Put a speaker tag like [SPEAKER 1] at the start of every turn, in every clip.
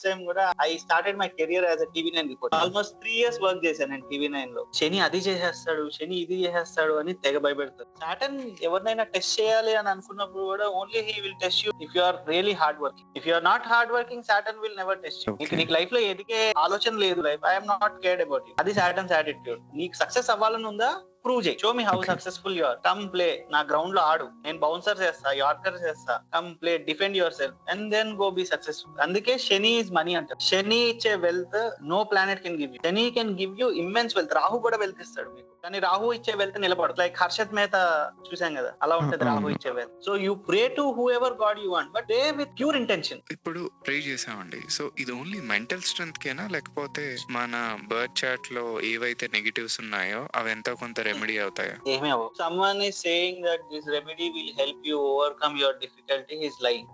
[SPEAKER 1] Time కూడా I started my career as a TV9 reporter. Almost 3 years work చేశాను నేను TV9 లో. శని అది చేసేస్తాడు, శని ఇది చేసేస్తాడు అని తెగ భయపెడతాడు. సాటర్న్ ఎవరినైనా టెస్ట్ చేయాలి అని అనుకున్నప్పుడు కూడా only he will test you if you are really hard working. If you are not hard working, Saturn will never test you. నీకు లైఫ్ లో ఎదిగే ఆలోచన లేదు, life I'm not cared about you. అది సాటర్న్స్ యాటిట్యూడ్. నీకు success అవ్వాలని ఉందా, prove చేయి. Show me how successful you are. Come play, నా గ్రౌండ్ లో ఆడు, నేను బౌన్సర్ చేస్తా, యార్కర్ చేస్తా. Come play, defend your self and then go be successful. అందుకే శని ఈజ్ మనీ అంటారు. శని ఇచ్చే wealth no planet can give you. Shani can give you immense wealth. Rahu కూడా వెల్త్ ఇస్తాడు మీకు, కానీ రాహు ఇచ్చే వెల్త్ నిలబడదు. లైక్ హర్షత్ మేహతా చూసాం కదా, అలా ఉంటది రాహు ఇచ్చే wealth. So you pray to who ever God you want, but day with pure intention.
[SPEAKER 2] ఇప్పుడు ప్రే చేసామండి, సో ఇది ఓన్లీ మెంటల్ స్ట్రెంత్ కేనా, లేకపోతే మన బర్త్ చార్ట్ లో ఏవైతే నెగటివ్స్ ఉన్నాయో అవి ఎంతో కొంత రెమెడీ అవుతాయా?
[SPEAKER 1] ఏమీ అవ్వవు. Someone is saying that this remedy will help you overcome your difficulty is lying.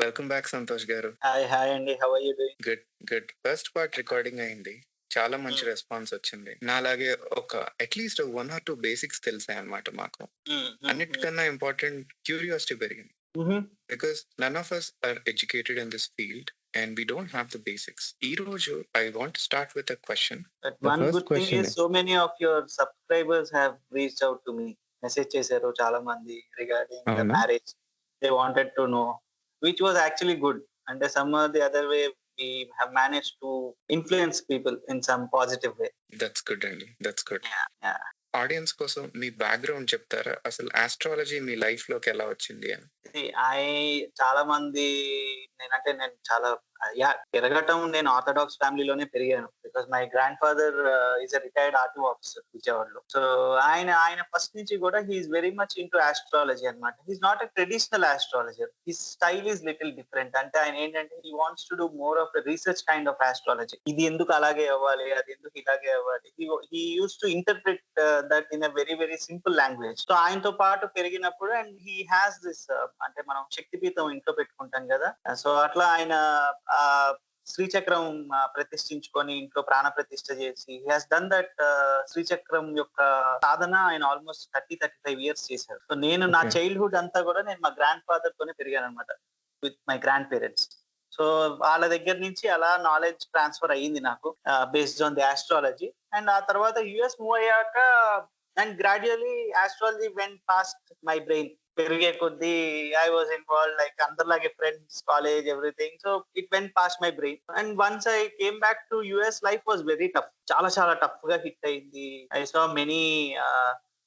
[SPEAKER 2] Welcome back Santosh garu.
[SPEAKER 1] Hi అండి, how are you doing?
[SPEAKER 2] Good. First part recording అయింది, చాలా మంచి రెస్పాన్స్ వచ్చింది. నాలాగే ఒక అట్లీస్ట్ 1 or 2 బేసిక్స్ తెలిసాయి అన్నమాట మాకు. అన్నిటికన్నా ఇంపార్టెంట్ క్యూరియాసిటీ పెరిగింది. Because none of us are educated in this field and we don't have the basics. ఈ రోజు I want to start with a question.
[SPEAKER 1] One good thing is so many of your subscribers have reached out to me. Message చేశారు చాలా మంది regarding the marriage. They wanted to know, which was actually good. And some or the other way we have managed to influence people in some positive way.
[SPEAKER 2] That's good అండి, that's good.
[SPEAKER 1] Yeah.
[SPEAKER 2] Audience కోసం మీ background చెప్తారా? అసలు astrology మీ life లోకి ఎలా వచ్చింది అని?
[SPEAKER 1] చాలా మంది నేను చాలా పెరగటం, నేను ఆర్థోడాక్స్ ఫ్యామిలీలోనే పెరిగాను. Because my grand father is a retired RT officer విజయవాడలో. సో ఆయన ఫస్ట్ నుంచి కూడా he's very much into astrology అనమాట. He's not a traditional astrologer. His style is little different. అంటే ఆయన ఏంటంటే he wants to do more of research kind of astrology. ఇది ఎందుకు అలాగే అవ్వాలి, అది ఎందుకు ఇలాగే అవ్వాలి. He uses to interpret that in a very very simple language. So ఆయనతో పాటు పెరిగినప్పుడు అండ్ హీ హ్యాస్ దిస్, అంటే మనం శక్తిపీఠం ఇంట్లో పెట్టుకుంటాం కదా, సో అట్లా ఆయన శ్రీచక్రం ప్రతిష్ఠించుకొని ఇంట్లో ప్రాణ ప్రతిష్ఠ చేసి హీ హాస్ డన్ దట్. శ్రీచక్రం యొక్క సాధన ఆయన ఆల్మోస్ట్ 35 years చేశారు. సో నేను నా చైల్డ్హుడ్ అంతా కూడా నేను మా గ్రాండ్ ఫాదర్ తోనే పెరిగాను అనమాట, with my grand parents. So వాళ్ళ దగ్గర నుంచి అలా నాలెడ్జ్ ట్రాన్స్ఫర్ అయ్యింది నాకు, based on the astrology. And ఆ తర్వాత యుఎస్ మూవ్ అయ్యాక and gradually astrology vent past my brain. పెరిగే కొద్దీ ఐ వాజ్ ఇన్వాల్వ్డ్, లైక్ అందరిలాగే friends, college, everything. So it went past my brain. And once I came back to US, life was very tough. చాలా tough గా hit అయింది. I saw many,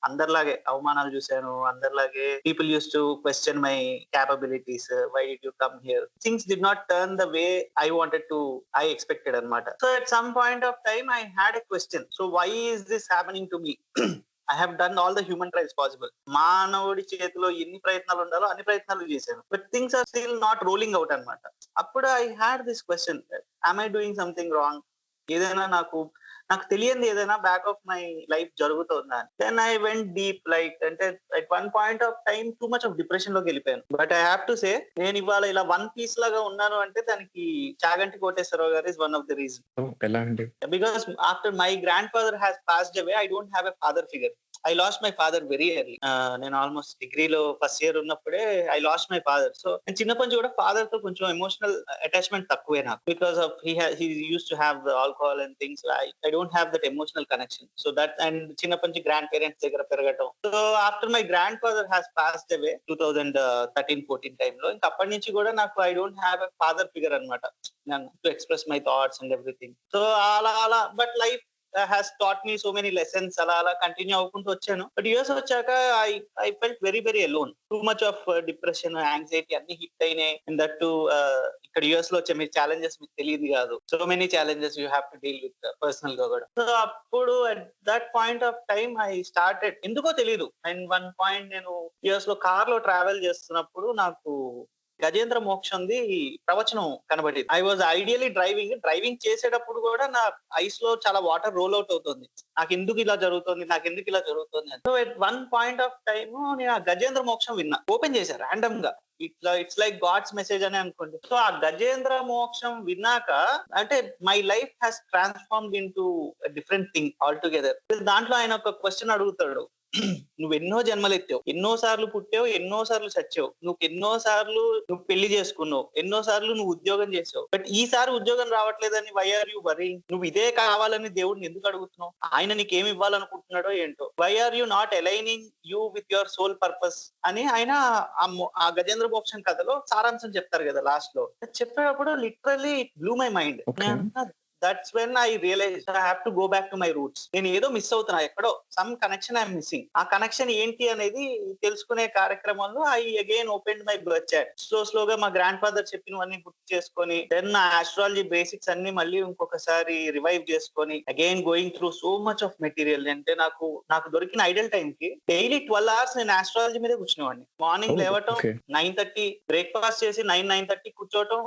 [SPEAKER 1] అందరిలాగే అవమానాలు చూశాను. అందరిలాగే people uses to question my capabilities. Why did you come here? Things did not turn the way I expected అనమాట. So at some point of time I had a question. So why is this happening to me? I have done all the human trials possible. మానవుడి చేతిలో ఎన్ని ప్రయత్నాలు ఉండాలో అన్ని ప్రయత్నాలు చేశాను, but things are still not rolling out అనమాట. అప్పుడు I had this question, am I doing something wrong? ఏదైనా నాకు తెలియంది ఏదైనా బ్యాక్ ఆఫ్ మై లైఫ్ జరుగుతుందా? Then I went deep, like అంటే at one point of time too much of depression లోకి వెళ్ళిపోయాను. But I have to say, నేను ఇవాళ ఇలా వన్ పీస్ లాగా ఉన్నాను అంటే దానికి చాగంటి కోటేశ్వరరావు గారు is one of the reason. Because after my grand father has passed away, I don't have a father figure. I lost my father very early. నేను almost డిగ్రీలో ఫస్ట్ ఇయర్ ఉన్నప్పుడే I lost my father. So నేను చిన్నప్పటి నుంచి కూడా father తో కొంచెం emotional attachment తక్కువే నాకు, because of he uses to have the alcohol and things. I don't have that emotional connection. So that, and చిన్నప్పటి నుంచి గ్రాండ్ పేరెంట్స్ దగ్గర పెరగటం. So after my grand father has passed away 2013-14 టైంలో, ఇంకా అప్పటి నుంచి కూడా నాకు I don't have a father figure అనమాట, to express my thoughts and everything. So అలా but life has taught me so many lessons. అలా కంటిన్యూ అవ్వకుంటూ వచ్చాను. బట్ యూఎస్ వచ్చాక I felt very very alone. Two much of depression, anxiety అన్ని hit అయినాయి. And that to ఇక్కడ US లో వచ్చే మీ challenges మీకు తెలియదు కాదు. So many challenges you have to deal with personal గా కూడా. సో అప్పుడు at that point of time I started, ఎందుకో తెలియదు. అండ్ వన్ పాయింట్ నేను యూఎస్ లో కార్ లో ట్రావెల్ చేస్తున్నప్పుడు నాకు గజేంద్ర మోక్షంది ప్రవచనం కనబడింది. ఐ వాజ్ ఐడియలీ డ్రైవింగ్ చేసేటప్పుడు కూడా నా ఐస్ లో చాలా వాటర్ రోల్ అవుట్ అవుతుంది. నాకు ఎందుకు ఇలా జరుగుతుంది. So at one point of time నేను ఆ గజేంద్ర మోక్షం విన్నా, ఓపెన్ చేశాను ర్యాండమ్ గా. ఇట్స్ లైక్ గాడ్స్ మెసేజ్ అని అనుకోండి. సో ఆ గజేంద్ర మోక్షం విన్నాక అంటే my life has transformed in to different thing all together. దాంట్లో ఆయన ఒక క్వశ్చన్ అడుగుతాడు, నువ్వు ఎన్నో జన్మలెత్తావు, ఎన్నో సార్లు పుట్టావు, ఎన్నో సార్లు చచ్చావు, ఎన్నో సార్లు నువ్వు పెళ్లి చేసుకున్నావు, ఎన్నో సార్లు నువ్వు ఉద్యోగం చేసావు, బట్ ఈసారి ఉద్యోగం రావట్లేదని వై ఆర్ యూ వరీ? నువ్వు ఇదే కావాలని దేవుడిని ఎందుకు అడుగుతున్నావు? ఆయన నీకేమి ఇవ్వాలనుకుంటున్నాడో ఏంటో. Why are you not aligning you with your soul purpose అని ఆయన ఆ గజేంద్ర మోక్షం కథలో సారాంశం చెప్తారు కదా లాస్ట్ లో. చెప్పేటప్పుడు literally it blew my mind. That's when I realize I have to go back to my roots. నేను ఏదో మిస్ అవుతున్నా, ఎక్కడో సమ్ కనెక్షన్ ఐఎమ్ మిస్సింగ్. ఆ కనెక్షన్ ఏంటి అనేది తెలుసుకునే కార్యక్రమంలో I again open my birth chart. స్లోగా మా గ్రాండ్ ఫాదర్ చెప్పినవన్నీ గుర్తు చేసుకొని, దెన్ నా ఆస్ట్రాలజీ బేసిక్స్ అన్ని మళ్ళీ ఇంకొకసారి రివైవ్ చేసుకొని, again going through so much of material. అంటే నాకు దొరికిన ఐడల్ టైం కి డైలీ 12 hours నేను ఆస్ట్రాలజీ మీద కూర్చునేవాడిని. మార్నింగ్ లేవటం 9:30, బ్రేక్ఫాస్ట్ చేసి 9:30 కూర్చోవటం,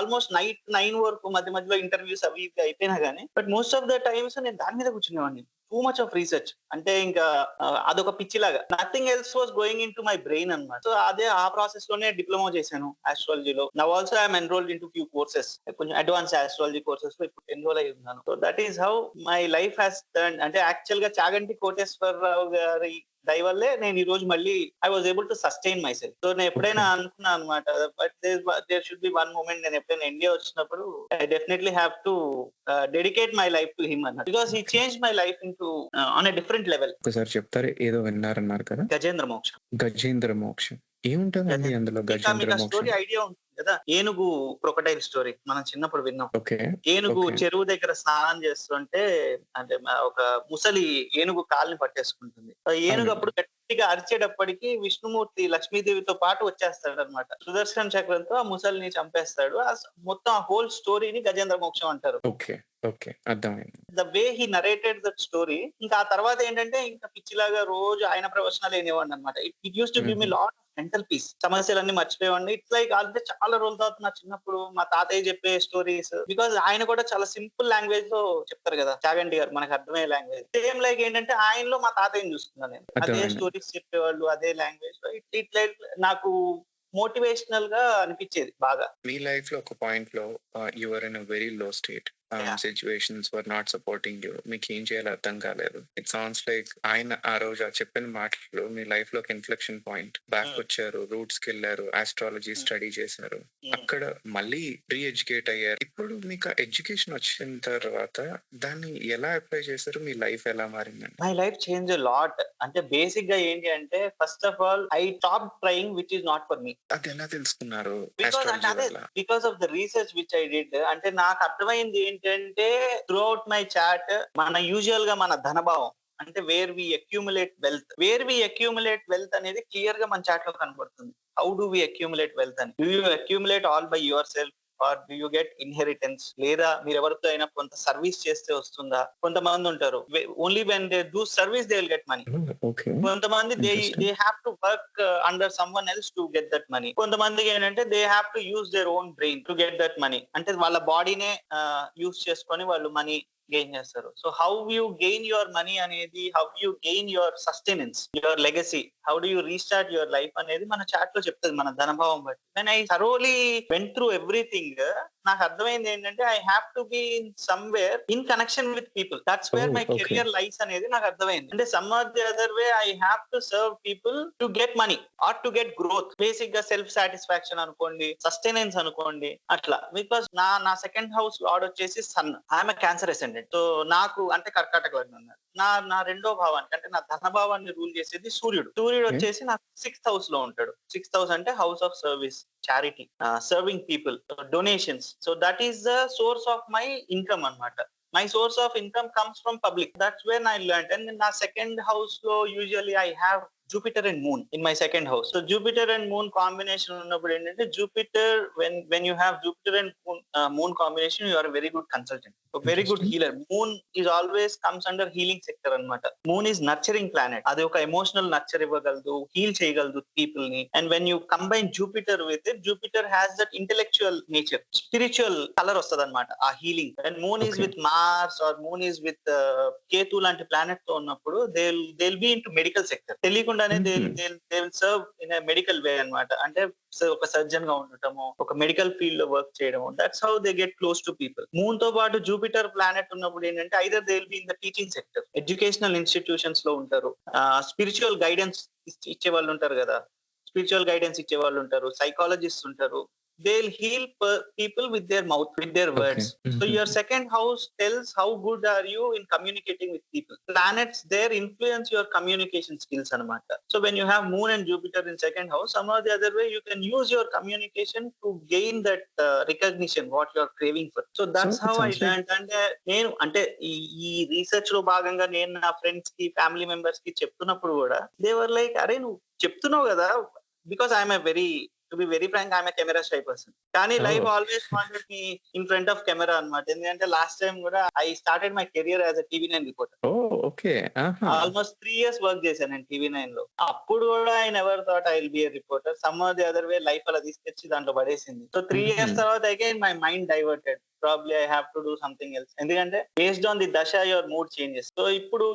[SPEAKER 1] ఆల్మోస్ట్ నైట్ 9 వరకు మధ్య మధ్యలో ఇంటర్వ్యూస్ అవి అయిపోయినా గానీ, but most of the times నేను దాని మీద కూర్చునేవాడిని. Too much of research. అంటే ఇంకా అదొక పిచ్చిలాగా, nothing else was going in to my brain అన్నమాట. సో అదే ఆ ప్రాసెస్ లోనే డిప్లొమా చేశాను ఆస్ట్రాలజీలో. Now also I'm enrolled in to few courses, కొంచెం అడ్వాన్స్ ఆస్ట్రాలజీ కోర్సెస్ లో ఇప్పుడు ఎన్రోల్ అయి ఉన్నాను. So that is how my life has turn. అంటే యాక్చువల్ గా చాగంటి కోటేశ్వరరావు గారి దయ వల్లే నేను ఈ రోజు మళ్ళీ I was able to sustain my self. So నేను ఎప్పుడైనా అనుకున్నాను అనమాట, but there should be one moment. నేను ఎప్పుడైనా ఇండియా వచ్చినప్పుడు I definitely have to dedicate my life to him అన్నమాట, because he change my life in to on a different level.
[SPEAKER 2] ఒకసారి చెప్తారు, ఏదో విన్నారన్నారు కదా,
[SPEAKER 1] గజేంద్ర మోక్షం.
[SPEAKER 2] గజేంద్ర మోక్షం ఏముంటుందండి అందులో? గజేంద్ర మోక్షం
[SPEAKER 1] స్టోరీ ఐడియా ఉంటుంది కదా, ఏనుగు క్రొకడైల్ స్టోరీ మనం చిన్నప్పుడు విన్నాం. ఏనుగు చెరువు దగ్గర స్నానం చేస్తుంటే, అంటే ఒక ముసలి ఏనుగు కాల్ని పట్టేసుకుంటుంది. ఏనుగు అప్పుడు గట్టిగా అరిచేటప్పటికి విష్ణుమూర్తి లక్ష్మీదేవితో పాటు వచ్చేస్తాడు అనమాట. సుదర్శన చక్రంతో ఆ ముసలిని చంపేస్తాడు. మొత్తం ఆ హోల్ స్టోరీని గజేంద్ర మోక్షం అంటారు. The way he narrated that story. ఇంకా ఆ తర్వాత ఏంటంటే ఇంకా పిచ్చిలాగా రోజు ఆయన ప్రవచనాలు వినేవాడిని అనమాట. It use to give me lot mental peace. సమస్యలన్నీ మర్చిపోయేవాడిని. ఇట్స్ లైక్ అంటే చాలా రోజుల తర్వాత నా చిన్నప్పుడు మా తాతయ్య చెప్పే స్టోరీస్, బికాజ్ ఆయన కూడా చాలా సింపుల్ లాంగ్వేజ్ లో చెప్తారు కదా చాగంటి గారు, మనకు అర్థమయ్యే లాంగ్వేజ్. సేమ్ లైక్ ఏంటంటే ఆయనలో మా తాతయ్యని చూస్తున్నాను నేను. అదే స్టోరీస్ చెప్పేవాళ్ళు, అదే లాంగ్వేజ్ లో. ఇట్ లైక్ నాకు మోటివేషనల్ గా అనిపించేది బాగా.
[SPEAKER 2] మీ లైఫ్ లో ఒక పాయింట్ లో you are in a very low state, situations were not supporting you, మీకు ఏం చేయాలో అర్థం కాలేదు. ఇట్ సౌండ్స్ లైక్ ఆయన ఆ రోజు చెప్పిన మాటలు మీ లైఫ్ లో ఇన్ఫ్లెక్షన్ పాయింట్. బ్యాక్ వచ్చారు, రూట్స్ కి వెళ్ళారు, ఆస్ట్రాలజీ స్టడీ చేశారు, అక్కడ మళ్ళీ రీ ఎడ్యుకేట్ అయ్యారు. ఇప్పుడు మీకు ఎడ్యుకేషన్ వచ్చిన తర్వాత దాన్ని ఎలా అప్లై చేశారు? మీ లైఫ్ ఎలా మారిందండి?
[SPEAKER 1] My life change lot. అంటే బేసిక్ గా ఏంటి అంటే, first of all I stop trying which is not for me.
[SPEAKER 2] అది ఎలా తెలుసుకున్నారు?
[SPEAKER 1] Because of the research which I did. అంటే నాకు అర్థమైంది ఏంటంటే, త్రూ అవుట్ మై చాట్, మన యూజువల్ గా మన ధనభావం అంటే వేర్ వి అక్యూములేట్ వెల్త్ అనేది క్లియర్ గా మన చాట్ లో కనబడుతుంది. How do we accumulate wealth అని? Do you accumulate all by your self or do you get inheritance? లేదా మీరు ఎవరితో అయినా కొంత సర్వీస్ చేస్తే వస్తుందా? కొంతమంది ఉంటారు only when they do service they will get money. కొంతమంది they have to work under someone else to get that money. కొంతమందికి ఏంటంటే they have to use their own brain to get that money. అంటే వాళ్ళ బాడీనే use చేసుకొని వాళ్ళు money gain చేస్తారు. So how you gain your money అనేది, how you gain your sustenance, your legacy, how do you restart your life అనేది మన chart లో చెప్తుంది, మన ధనభావం బట్టి. Then I thoroughly went through everything. నాకు అర్థమైంది ఏంటంటే, I have to be in somewhere in connection with people. That's where my career life అనేది నాకు అర్థమైంది. అంటే some or the other way I have to serve people to get money or to get growth. Basic గా self satisfaction అనుకోండి, sustenance అనుకోండి, అట్లా. Because నా second house lord వచ్చేసి sun. I'm cancer ascendant. So నాకు అంటే కర్కాటక లగ్నం. నా రెండో భావానికి అంటే నా ధన భావాన్ని రూల్ చేసేది సూర్యుడు. సూర్యుడు వచ్చేసి నాకు 6th house లో ఉంటాడు. 6th house అంటే house of service, charity, serving people, donations. So that is the source of my income అన్నమాట. My source of income comes from public. That's when I learned. And in my second house lo usually I have Jupiter and Moon in my second house. So Jupiter and Moon combination ఉన్నప్పుడు ఏంటంటే, Jupiter, when you have Jupiter and Moon combination, you are a very good consultant, a very good healer. Moon is always comes under healing sector అన్నమాట. Moon is nurturing planet. అది ఒక emotional nurture ఇవ్వగలదు, heal చేయగలదు people ని. And when you combine Jupiter with it, Jupiter has that intellectual nature, spiritual color వస్తుంది అనమాట ఆ healing. And Moon is with Mars or Moon is with Ketu లాంటి planet తో ఉన్నప్పుడు they'll be into medical sector. తెలియకుండా తెలియకుండానే they will serve in medical way అన్నమాట. అంటే ఒక సర్జన్ గా ఉండటము, ఒక మెడికల్ ఫీల్డ్ లో వర్క్ చేయడము. That's how they get close to people. Moon తో పాటు జూపిటర్ ప్లానెట్ ఉన్నప్పుడు ఏంటంటే either they will be in the teaching sector, educational institutions లో ఉంటారు, స్పిరిచువల్ గైడెన్స్ ఇచ్చే వాళ్ళు ఉంటారు కదా, స్పిరిచువల్ గైడెన్స్ ఇచ్చే వాళ్ళు ఉంటారు, సైకాలజిస్ట్ ఉంటారు. They'll heal people with their mouth, with their words.
[SPEAKER 2] Okay.
[SPEAKER 1] So your second house tells how good are you in communicating with people. Planets there influence your communication skills anamata. So when you have moon and Jupiter in second house, somehow the other way you can use your communication to gain that recognition what you are craving for. So that's how I learned. And నేను అంటే ఈ research లో భాగంగా నేను నా friends కి family members కి చెప్తున్నప్పుడు కూడా దే వర్ లైక్, అరే నువ్వు చెప్తున్నావు కదా, because I'm a very, to be very frank, I'm camera shy person. కానీ life always wanted me in front of camera అన్నమాట. ఎందుకంటే లాస్ట్ టైం కూడా I started my career as a TV9 reporter.
[SPEAKER 2] Okay.
[SPEAKER 1] Almost 3 years work చేశాను నేను TV9 లో. అప్పుడు కూడా I never thought I will be a reporter. Some or the other way life అలా తీసుకొచ్చి దాంట్లో పడేసింది. సో 3 years తర్వాత again my mind diverted. Probably I have to do something else. ఎందుకంటే based on the dasha your mood changes. So ఇప్పుడు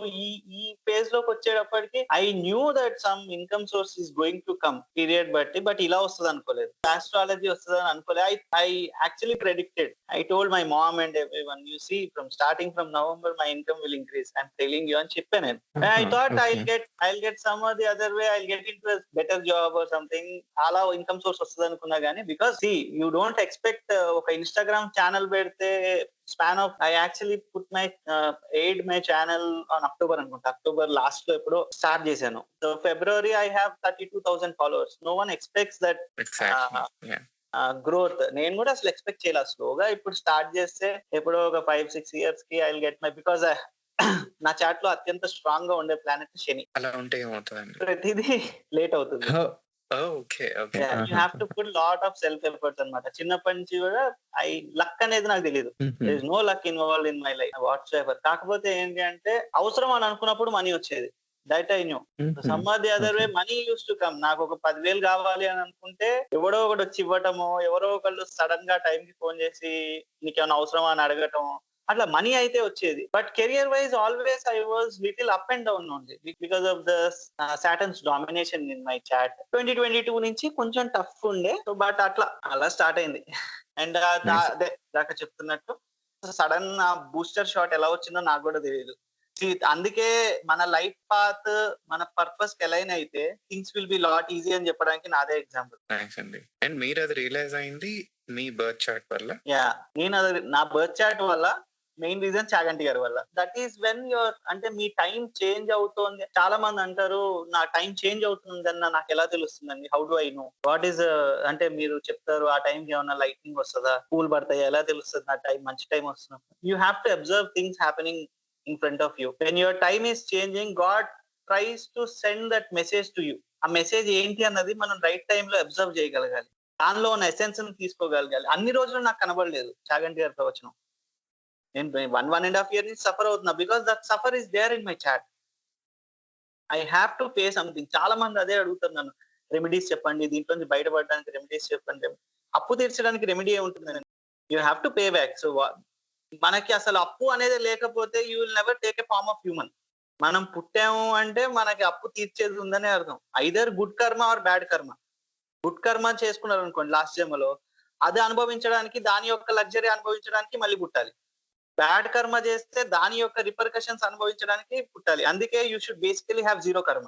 [SPEAKER 1] ఈ phase లోకి వచ్చేటప్పటికి I knew that some income source is going to come period బట్టి, but ఇలా వస్తుంది అనుకోలేదు. Astrology వస్తుంది అని అనుకోలేదు. I actually predicted. I told my mom and everyone, you see starting from November my income will increase, I'm telling you అని చెప్పాను నేను. I thought I'll get some or the other way, I'll get in to better job or something, అలా income source వస్తుంది అనుకున్నా గానీ, because see you don't expect ఒక Instagram channel పెడితే span of, I actually put my aid my channel on October అనుకుంటా. October last లో ఎప్పుడో start చేశాను. So February I have 32,000 followers. No one expects that growth. నేను కూడా అసలు expect చేయాలి. స్లోగా ఇప్పుడు స్టార్ట్ చేస్తే ఎప్పుడో ఒక 5-6 years కి I will get my, because నా చాట్ లో అత్యంత స్ట్రాంగ్ గా ఉండే ప్లానెట్ శని.
[SPEAKER 2] అలా ఉంటే ఏమవుతుందండి?
[SPEAKER 1] ప్రతిదీ లేట్ అవుతుంది.
[SPEAKER 2] Okay.
[SPEAKER 1] You have to put lot of self efforts అన్నమాట. చిన్నప్పటి నుంచి కూడా లక్ అనేది నాకు తెలియదు. There is no luck involved in my life whatsoever. కాకపోతే ఏంటి అంటే అవసరం అని అనుకున్నప్పుడు మనీ వచ్చేది. That I knew. Some or the other way money used to come. నాకు ఒక 10,000 కావాలి అని అనుకుంటే ఎవడో ఒకటి వచ్చి ఇవ్వటము, ఎవరో ఒకళ్ళు సడన్ గా టైం కి ఫోన్ చేసి నీకేమైనా అవసరమా అని అడగటం, అట్లా మనీ అయితే వచ్చేది. But career wise always I was little up and down ఉంది because of the Saturn's domination in my chart. 2022 నుంచి కొంచెం టఫ్ ఉండే. సో బట్ అలా స్టార్ట్ అయింది. అండ్ అదే దాకా చెప్తున్నట్టు సడన్ బూస్టర్ షాట్ ఎలా వచ్చిందో నాకు కూడా తెలియదు. అందుకే మన లైఫ్ పాత్, మన పర్పస్ కి అలైన్ అయితే things will be lot easy అని చెప్పడానికి నాదే ఎగ్జాంపుల్.
[SPEAKER 2] అండ్ మీరు అది రియలైజ్ అయింది మీ బర్త్ చార్ట్ వల్ల?
[SPEAKER 1] యా, నేను అది నా బర్త్ చార్ట్ వల్ల. మెయిన్ రీజన్ చాగంటి గారి వల్ల. దట్ ఈస్ వెన్ యువర్, అంటే మీ టైం చేంజ్ అవుతోంది. చాలా మంది అంటారు నా టైం చేంజ్ అవుతుందన్న నాకు ఎలా తెలుస్తుందండి, how do I know what is, అంటే మీరు చెప్తారు ఆ టైంకి ఏమన్నా లైటింగ్ వస్తుందా, పూలు పడతాయా, ఎలా తెలుస్తుంది నా టైం మంచి టైం వస్తున్నా. You have to observe things happening in front of you. When your time is changing, God tries to send that message to you. ఆ మెసేజ్ ఏంటి అన్నది మనం రైట్ టైం లో అబ్జర్వ్ చేయగలగాలి. దానిలో ఉన్న ఎసెన్స్ తీసుకోగలగాలి. అన్ని రోజులు నాకు కనబడలేదు చాగంటి గారి ప్రవచనం. నేను 1.5 years నుంచి సఫర్ అవుతున్నా because that suffer is there in my chart. I have to pay something. చాలా మంది అదే అడుగుతారు నన్ను, రెమెడీస్ చెప్పండి, దీంట్లో నుంచి బయటపడడానికి రెమెడీస్ చెప్పండి. అప్పు తీర్చడానికి రెమెడీ ఏముంటుంది? You have to pay back. So మనకి అసలు అప్పు అనేది లేకపోతే you will never take a form of human. మనం పుట్టాము అంటే మనకి అప్పు తీర్చేది ఉందనే అర్థం. Either good karma or bad karma. Good karma చేసుకున్నారు అనుకోండి లాస్ట్ జన్మలో, అది అనుభవించడానికి, దాని యొక్క లగ్జరీ అనుభవించడానికి మళ్ళీ పుట్టాలి. బ్యాడ్ కర్మ చేస్తే దాని యొక్క రిపర్కషన్స్ అనుభవించడానికి పుట్టాలి. అందుకే you should basically have zero కర్మ.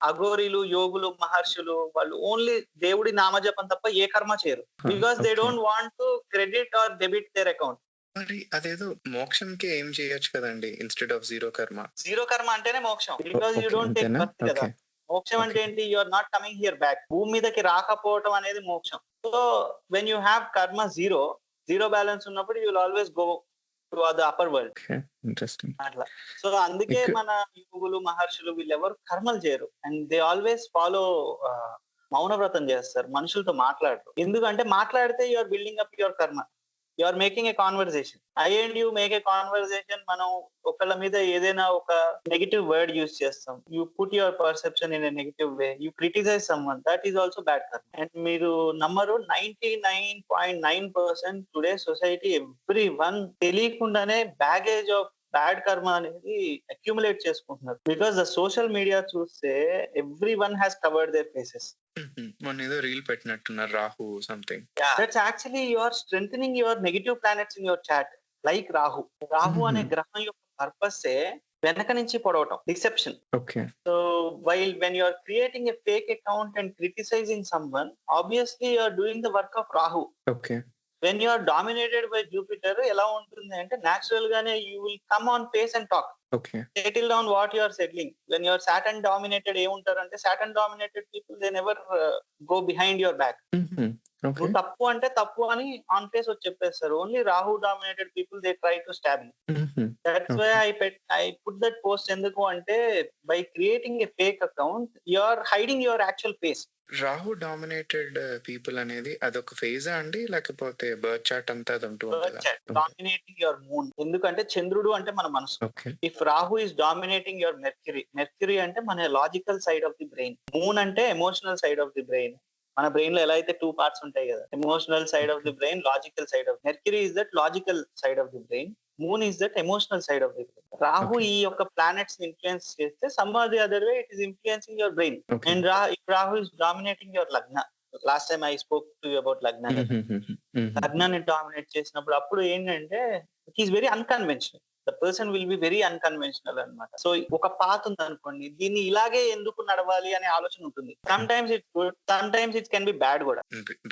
[SPEAKER 1] అఘోరీలు, యోగులు, మహర్షులు వాళ్ళు ఓన్లీ దేవుడి నామజపం తప్ప ఏ కర్మ చేయరు. Because they don't want to credit or debit their account.
[SPEAKER 2] మరి అదేదో మోక్షంకి ఏం చేయొచ్చు కదండి instead of zero karma?
[SPEAKER 1] Zero karma అంటేనే మోక్షం. Because you don't take birth కదా. మోక్షం అంటే ఏంటి? You are not coming here back. భూమి మీదకి రాకపోవటం అనేది మోక్షం. So when you have karma zero balance ఉన్నప్పుడు you will always go to the upper world.
[SPEAKER 2] Interesting.
[SPEAKER 1] అట్లా. సో అందుకే మన యోగులు, మహర్షులు వీళ్ళెవరు కర్మలు చేయరు. అండ్ దే ఆల్వేస్ ఫాలో మౌన వ్రతం చేస్తారు. మనుషులతో మాట్లాడరు. ఎందుకంటే మాట్లాడితే you are building up your karma. You are making a conversation. I and you make a conversation. మనం ఒకళ్ళ మీద ఏదైనా ఒక నెగిటివ్ వర్డ్ యూజ్ చేస్తాం. You put your perception in a negative way. You criticise someone. That is also bad karma. And మీరు నమ్మరు, 99.9% today society everyone తెలియకుండానే baggage of bad karma అనేది అక్యుములేట్ చేసుకుంటున్నారు. బికాస్ ద సోషల్ మీడియా చూస్తే everyone has covered their faces.
[SPEAKER 2] మొన్న ఏదో reel పెట్టినట్టున్నారు, Rahu something.
[SPEAKER 1] That's actually you are strengthening your negative planets in your chart. Like Rahu అనే గ్రహం యొక్క పర్పసే వెనక నుంచి పొడవటం, deception.
[SPEAKER 2] Okay.
[SPEAKER 1] So while when you are creating a fake account and criticizing someone, obviously you are doing the work of Rahu.
[SPEAKER 2] Okay.
[SPEAKER 1] When you are dominated by Jupiter, ఎలా ఉంటుంది అంటే natural గానే you will come on pace and talk.
[SPEAKER 2] Okay.
[SPEAKER 1] Settle down what you are settling. When you are Saturn dominated ఏముంటారంటే Saturn dominated people they never go behind your back.
[SPEAKER 2] Okay.
[SPEAKER 1] నువ్వు తప్పు అంటే తప్పు అని ఆన్ ఫేస్ వచ్చి చెప్పేస్తారు. Only Rahu dominated people they try to stab me. That's why I put that post. ఎందుకు అంటే by creating a fake account you are hiding your actual face.
[SPEAKER 2] Rahu dominated people అనేది అదొక ఫేజా అండి, లేకపోతే బర్త్ చార్ట్ అంతా అది ఉంటూ ఉంటుందా?
[SPEAKER 1] Dominating your moon. ఎందుకంటే చంద్రుడు అంటే మన మనసు.
[SPEAKER 2] Okay.
[SPEAKER 1] If Rahu is dominating your Mercury అంటే మన logical side of the brain. Moon అంటే emotional side of the brain. మన బ్రెయిన్ లో ఎలా అయితే 2 parts ఉంటాయి కదా, emotional side of the brain, logical side of. Mercury is that logical side of the brain, moon is that emotional side of the brain. Rahu ఈ యొక్క planets influence చేస్తే some or the other way it is influencing your brain. And Rahu is dominating your lagna. Last time I spoke to you about lagna. లగ్నాన్ని dominate చేసినప్పుడు అప్పుడు ఏంటంటే it is very unconventional. The person will be very unconventional అన్నమాట. So ఒక path ఉంది అనుకోండి, దీన్ని ఇలాగే ఎందుకు నడవాలి అనే ఆలోచన ఉంటుంది. Sometimes it's good, sometimes it can be bad కూడా.